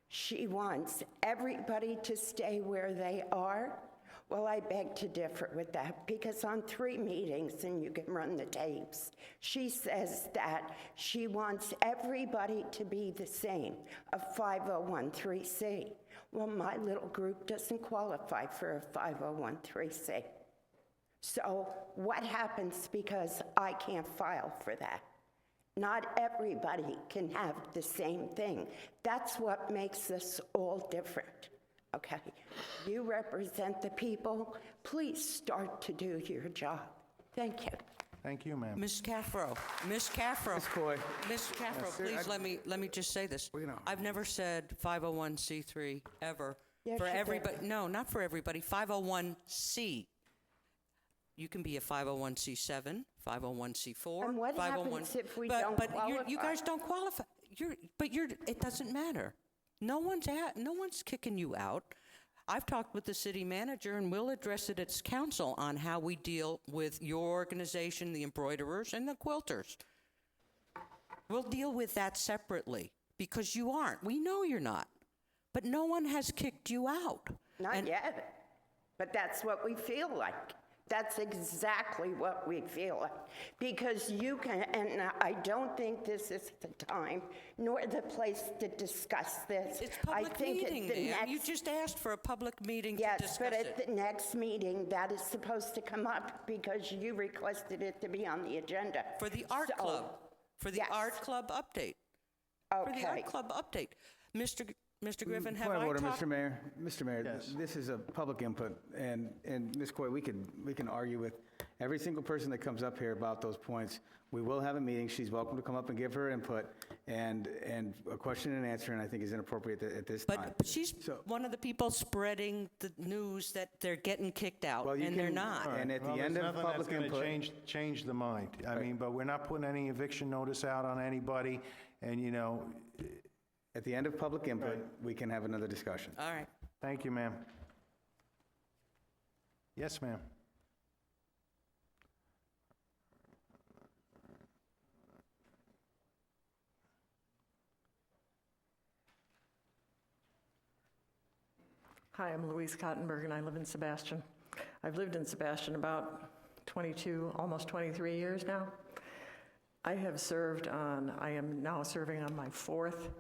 she wants everybody to stay where they are, well, I beg to differ with that, because on 3 meetings, and you can run the tapes, she says that she wants everybody to be the same, a 501(c)(3). Well, my little group doesn't qualify for a 501(c)(3). So what happens because I can't file for that? Not everybody can have the same thing. That's what makes us all different. Okay, you represent the people. Please start to do your job. Thank you. Thank you, ma'am. Ms. Caffro, Ms. Caffro. Ms. Coy. Ms. Caffro, please let me just say this. I've never said 501(c)(3) ever. Yes, For you everybody, did. no, not for everybody, 501(c). You can be a 501(c)(7), 501(c)(4). And what happens if we don't But qualify? you guys don't qualify. It doesn't matter. No one's kicking you out. I've talked with the city manager, and we'll address it at council on how we deal with your organization, the embroiderers, and the quilters. We'll deal with that separately, because you aren't. We know you're not. But no one has kicked you out. Not yet, but that's what we feel like. That's exactly what we feel like. Because you can, and I don't think this is the time nor the place to discuss this. It's public meeting, ma'am. You just asked for a public meeting to discuss Yes, but it. at the next meeting, that is supposed to come up because you requested it to be on the agenda. For the art club. For the yes. art club update. For the Okay. art club update. Mr. Griffin, have Point of I order, talked? Mr. Mayor. Mr. Mayor, Yes. this is a public input, and Ms. Coy, we can argue with every single person that comes up here about those points. We will have a meeting. She's welcome to come up and give her input, and a question and answer, and I think is inappropriate at this time. But she's one of the people spreading the news that they're getting kicked out, Well, you and they're can- not. And at the Well, end there's of nothing public that's input. going to change the mind. I mean, but we're not putting any eviction notice out on anybody, and, At the end of public input, we can have another discussion. All right. thank you, ma'am. Yes, ma'am. Hi, I'm Louise Cottenberg, and I live in Sebastian. I've lived in Sebastian about 22, almost 23 years now. I am now serving on my 4th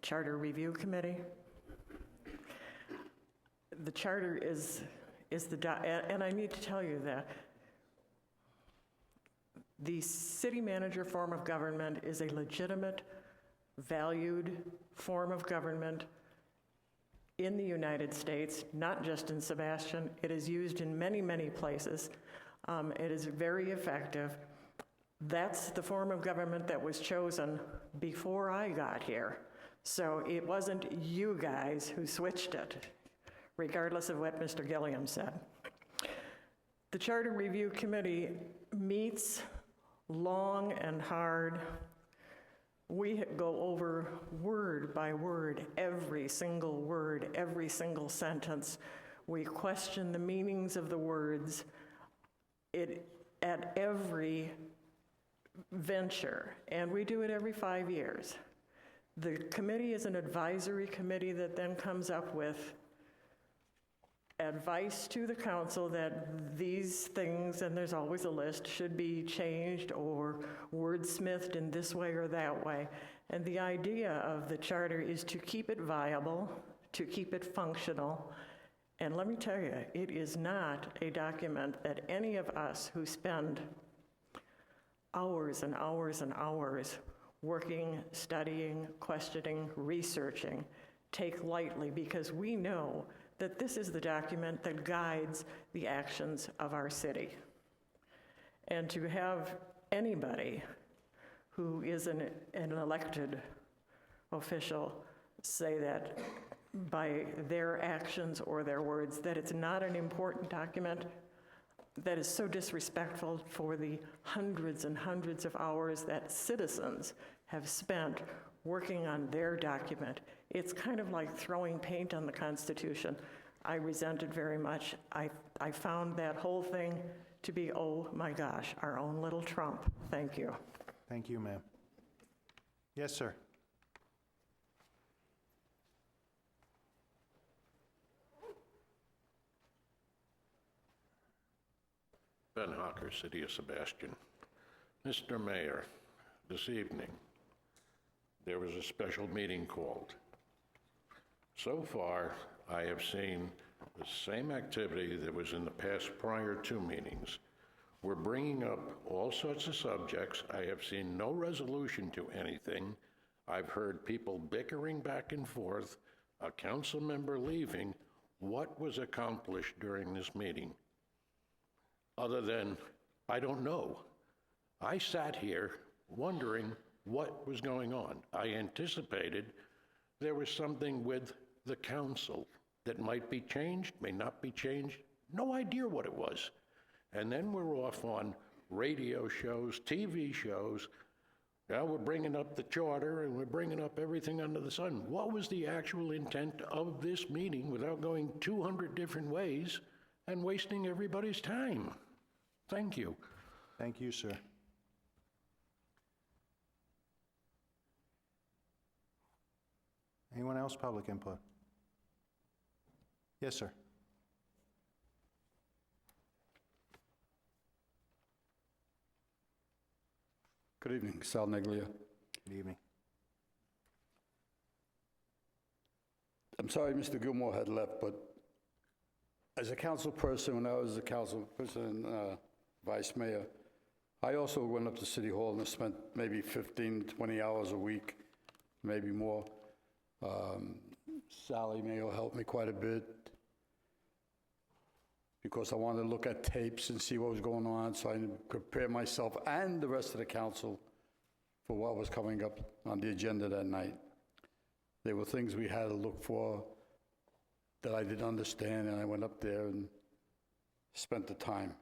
Charter Review Committee. The charter is and I need to tell you that the city manager form of government is a legitimate, valued form of government in the United States, not just in Sebastian. It is used in many, many places. It is very effective. That's the form of government that was chosen before I got here. So it wasn't you guys who switched it, regardless of what Mr. Gilliam said. The Charter Review Committee meets long and hard. We go over word by word, every single sentence. We question the meanings of the words at every venture, and we do it every 5 years. The committee is an advisory committee that then comes up with advice to the council that these things, and there's always a list, should be changed or wordsmithed in this way or that way. And the idea of the charter is to keep it viable, to keep it functional. And let me tell you, it is not a document that any of us who spend hours and hours and hours working, studying, questioning, researching take lightly, because we know that this is the document that guides the actions of our city. And to have anybody who is an elected official say that by their actions or their words that it's not an important document, that is so disrespectful for the hundreds and hundreds of hours that citizens have spent working on their document. It's kind of like throwing paint on the Constitution. I resent it very much. I found that whole thing to be, oh my gosh, our own little Trump. Thank you. Thank you, ma'am. Yes, sir. Ben Hawker, City of Sebastian. Mr. Mayor, this evening, there was a special meeting called. So far, I have seen the same activity that was in the past prior two meetings. We're bringing up all sorts of subjects. I have seen no resolution to anything. I've heard people bickering back and forth, a council member leaving. What was accomplished during this meeting? Other than, I don't know. I sat here wondering what was going on. I anticipated there was something with the council that might be changed, may not be changed. No idea what it was. And then we're off on radio shows, TV shows. Now we're bringing up the charter and we're bringing up everything under the sun. What was the actual intent of this meeting without going 200 different ways and wasting everybody's time? Thank you. Thank you, sir. Anyone else public input? Yes, sir. Good evening, Sal Neglia. Good evening. I'm sorry Mr. Gilmore had left, but as a council person, when I was a council person, vice mayor, I also went up to City Hall and spent maybe 15, 20 hours a week, maybe more. Sally Mayo helped me quite a bit because I wanted to look at tapes and see what was going on, so I could prepare myself and the rest of the council for what was coming up on the agenda that night. There were things we had to look for that I didn't understand, and I went up there and spent the time.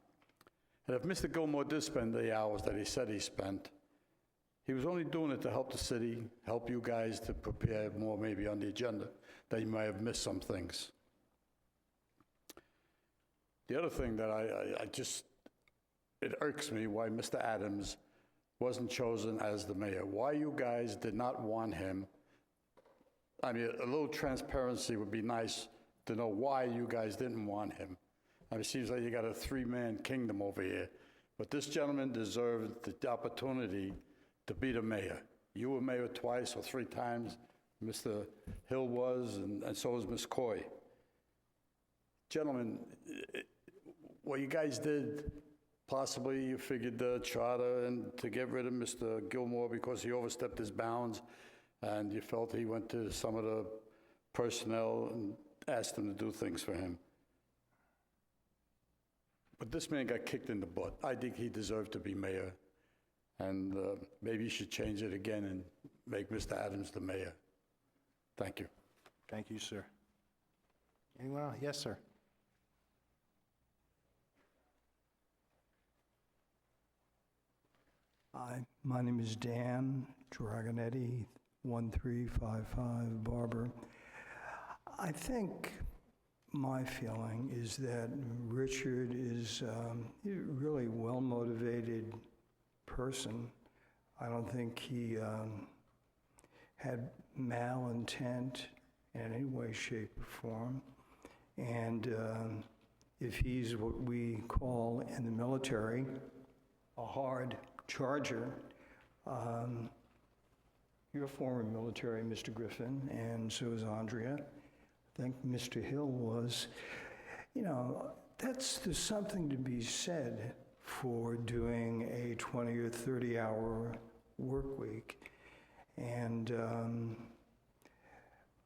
And if Mr. Gilmore did spend the hours that he said he spent, he was only doing it to help the city, help you guys to prepare more maybe on the agenda, that you might have missed some things. The other thing that it irks me why Mr. Adams wasn't chosen as the mayor. Why you guys did not want him. I mean, a little transparency would be nice to know why you guys didn't want him. I mean, it seems like you got a three-man kingdom over here. But this gentleman deserved the opportunity to be the mayor. You were mayor twice or three times. Mr. Hill was, and so was Ms. Coy. Gentlemen, what you guys did, possibly you figured the charter and to get rid of Mr. Gilmore because he overstepped his bounds, and you felt he went to some of the personnel and asked them to do things for him. But this man got kicked in the butt. I think he deserved to be mayor. And maybe you should change it again and make Mr. Adams the mayor. Thank you. Thank you, sir. Anyone else? Yes, sir. Hi, my name is Dan Dragonetti, 1355 Barber. I think my feeling is that Richard is a really well-motivated person. I don't think he had malintent in any way, shape, or form. And if he's what we call in the military a hard charger, you're a former military, Mr. Griffin, and so is Andrea. I think Mr. Hill was. There's something to be said for doing a 20 or 30-hour work week. And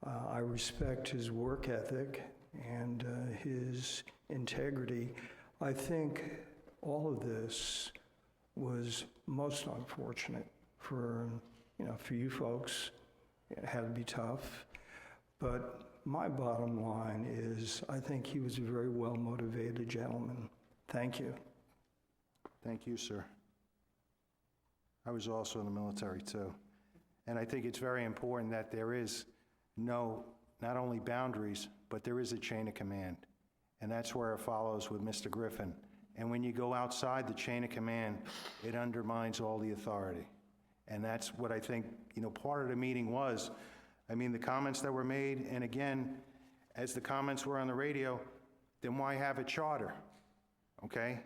I respect his work ethic and his integrity. I think all of this was most unfortunate for you folks. It had to be tough. But my bottom line is I think he was a very well-motivated gentleman. Thank you. Thank you, sir. I was also in the military, too. And I think it's very important that there is not only boundaries, but there is a chain of command. And that's where it follows with Mr. Griffin. And when you go outside the chain of command, it undermines all the authority. And that's what I think, part of the meeting was. I mean, the comments that were made, and again, as the comments were on the radio, then why have a charter? Okay?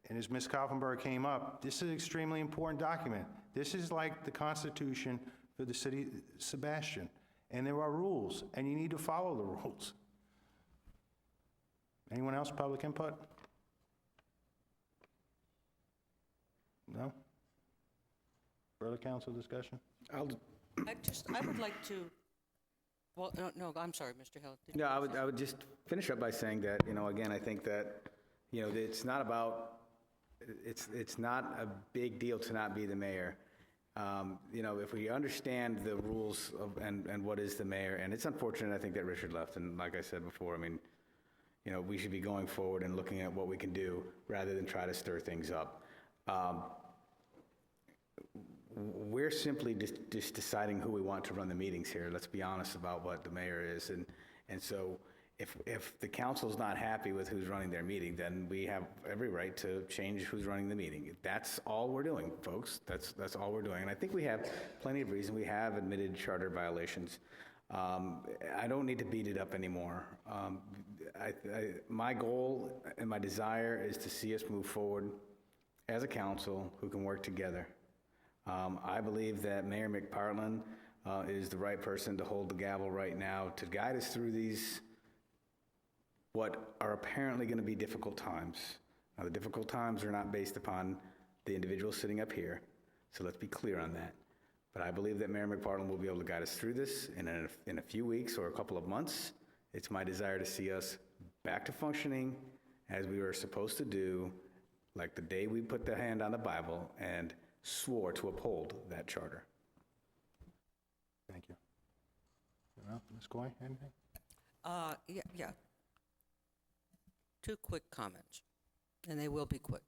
And as Ms. Kaufenberg came up, this is an extremely important document. This is like the Constitution for the city of Sebastian. And there are rules, and you need to follow the rules. Anyone else, public input? No? Further council discussion? I would like to, well, no, I'm sorry, Mr. Hill. No, I would just finish up by saying that, again, I think that, it's not about, it's not a big deal to not be the mayor. If we understand the rules of, and what is the mayor, and it's unfortunate, I think, that Richard left, and like I said before, we should be going forward and looking at what we can do rather than try to stir things up. We're simply just deciding who we want to run the meetings here. Let's be honest about what the mayor is. And so if the council's not happy with who's running their meeting, then we have every right to change who's running the meeting. That's all we're doing, folks. That's all we're doing. And I think we have plenty of reason. We have admitted charter violations. I don't need to beat it up anymore. My goal and my desire is to see us move forward as a council who can work together. I believe that Mayor McPartlin is the right person to hold the gavel right now to guide us through these, what are apparently going to be difficult times. Now, the difficult times are not based upon the individual sitting up here, so let's be clear on that. But I believe that Mayor McPartlin will be able to guide us through this, and in a few weeks or a couple of months, it's my desire to see us back to functioning as we were supposed to do, like the day we put the hand on the Bible and swore to uphold that charter. Thank you. Ms. Coy, anything? Yeah. Two quick comments, and they will be quick.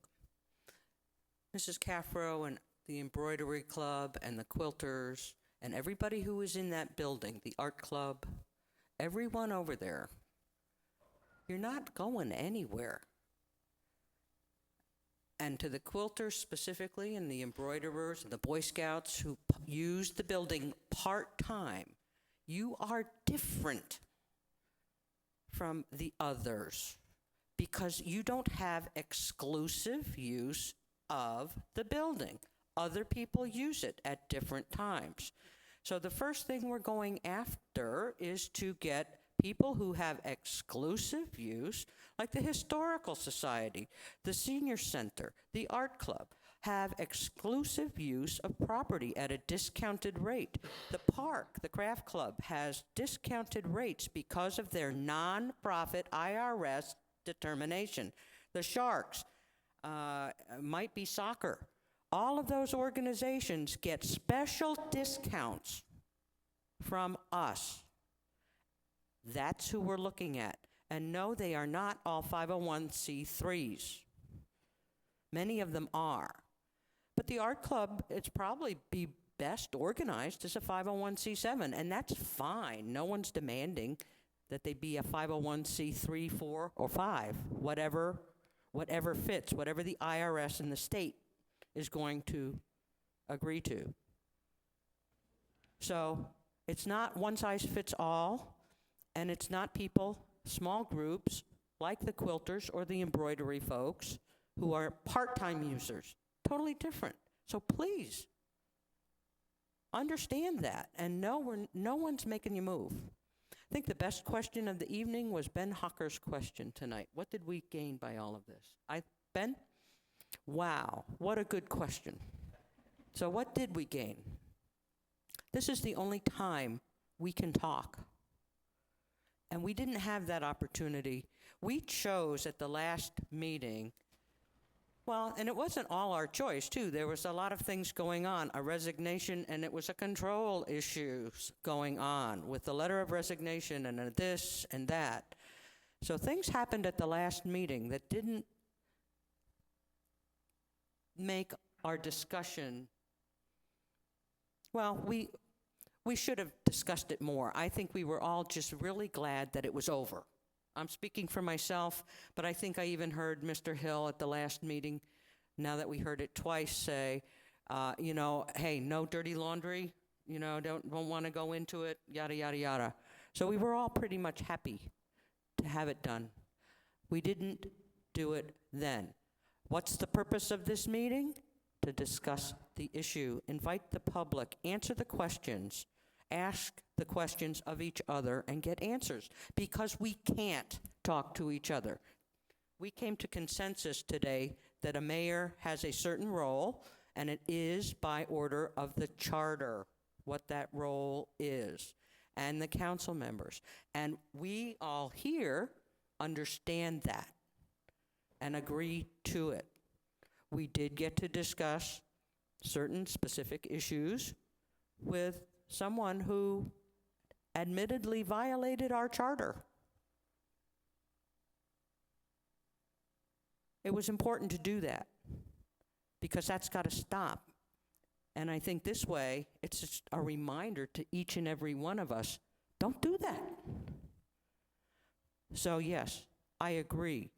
Mrs. Caffro and the Embroidery Club and the Quilters and everybody who was in that building, the Art Club, everyone over there, you're not going anywhere. And to the quilters specifically, and the embroiderers, and the Boy Scouts who use the building part-time, you are different from the others because you don't have exclusive use of the building. Other people use it at different times. So the first thing we're going after is to get people who have exclusive use, like the Historical Society, the Senior Center, the Art Club, have exclusive use of property at a discounted rate. The park, the Craft Club, has discounted rates because of their nonprofit IRS determination. The Sharks, might be soccer. All of those organizations get special discounts from us. That's who we're looking at. And no, they are not all 501c3s. Many of them are. But the art club, it's probably be best organized as a 501c7, and that's fine. No one's demanding that they be a 501c3, 4, or 5, whatever fits, whatever the IRS and the state is going to agree to. So it's not one size fits all, and it's not people, small groups like the quilters or the embroidery folks who are part-time users. Totally different. So please understand that and know no one's making you move. I think the best question of the evening was Ben Hocker's question tonight. What did we gain by all of this? Ben? Wow, what a good question. So what did we gain? This is the only time we can talk. And we didn't have that opportunity. We chose at the last meeting, well, and it wasn't all our choice, too. There was a lot of things going on, a resignation, and it was a control issues going on with the letter of resignation and a this and that. So things happened at the last meeting that didn't make our discussion, well, we should have discussed it more. I think we were all just really glad that it was over. I'm speaking for myself, but I think I even heard Mr. Hill at the last meeting, now that we heard it twice, say, hey, no dirty laundry, don't want to go into it, yada, yada, yada. So we were all pretty much happy to have it done. We didn't do it then. What's the purpose of this meeting? To discuss the issue, invite the public, answer the questions, ask the questions of each other and get answers, because we can't talk to each other. We came to consensus today that a mayor has a certain role, and it is by order of the charter what that role is, and the council members. And we all here understand that and agree to it. We did get to discuss certain specific issues with someone who admittedly violated our charter. It was important to do that because that's got to stop. And I think this way, it's just a reminder to each and every one of us, don't do that. So yes, I agree.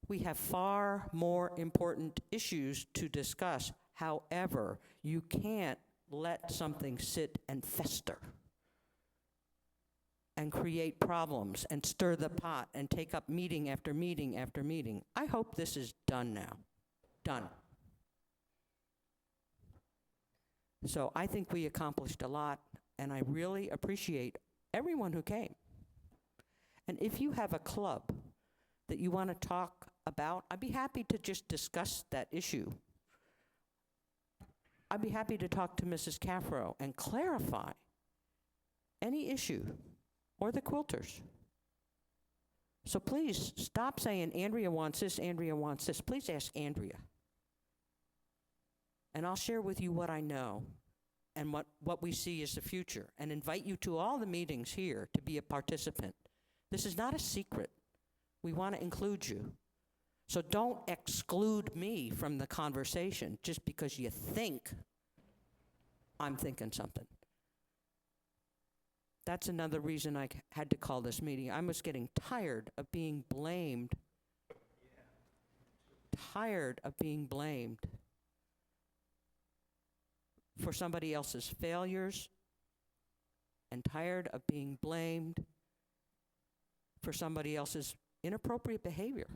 We have far more important issues to discuss. However, you can't let something sit and fester and create problems and stir the pot and take up meeting after meeting after meeting. I hope this is done now. Done. So I think we accomplished a lot, and I really appreciate everyone who came. And if you have a club that you want to talk about, I'd be happy to just discuss that issue. I'd be happy to talk to Mrs. Caffro and clarify any issue, or the quilters. So please stop saying Andrea wants this, Andrea wants this. Please ask Andrea. And I'll share with you what I know and what we see as the future, and invite you to all the meetings here to be a participant. This is not a secret. We want to include you. So don't exclude me from the conversation just because you think I'm thinking something. That's another reason I had to call this meeting. I was getting tired of being blamed. Tired of being blamed for somebody else's failures, and tired of being blamed for somebody else's inappropriate behavior.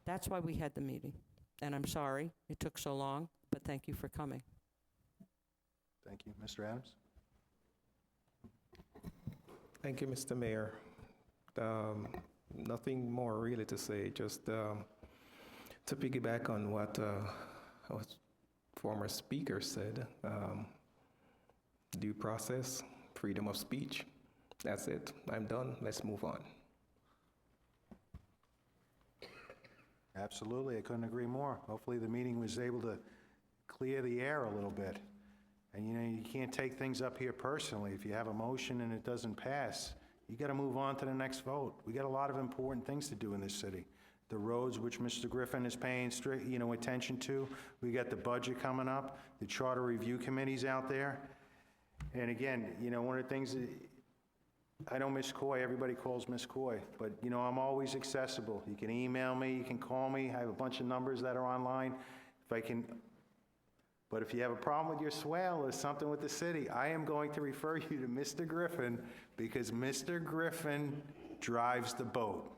That's why we had the meeting. And I'm sorry it took so long, but thank you for coming. Thank you. Mr. Adams? Thank you, Mr. Mayor. Nothing more really to say, just to piggyback on what former speaker said. Due process, freedom of speech. That's it. I'm done. Let's move on. Absolutely, I couldn't agree more. Hopefully the meeting was able to clear the air a little bit. And you can't take things up here personally. If you have a motion and it doesn't pass, you got to move on to the next vote. We got a lot of important things to do in this city. the roads, which Mr. Griffin is paying strict, attention to. We got the budget coming up, the charter review committees out there. And again, one of the things that, I know Ms. Coy, everybody calls Ms. Coy, but I'm always accessible. You can email me, you can call me. I have a bunch of numbers that are online. But if you have a problem with your swale or something with the city, I am going to refer you to Mr. Griffin, because Mr. Griffin drives the boat.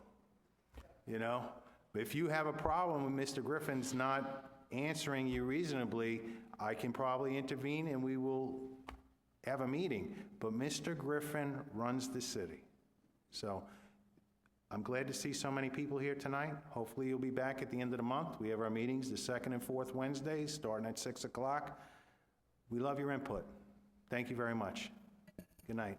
If you have a problem with Mr. Griffin's not answering you reasonably, I can probably intervene and we will have a meeting. But Mr. Griffin runs the city. So I'm glad to see so many people here tonight. Hopefully you'll be back at the end of the month. We have our meetings the second and fourth Wednesdays, starting at 6 o'clock. We love your input. Thank you very much. Good night.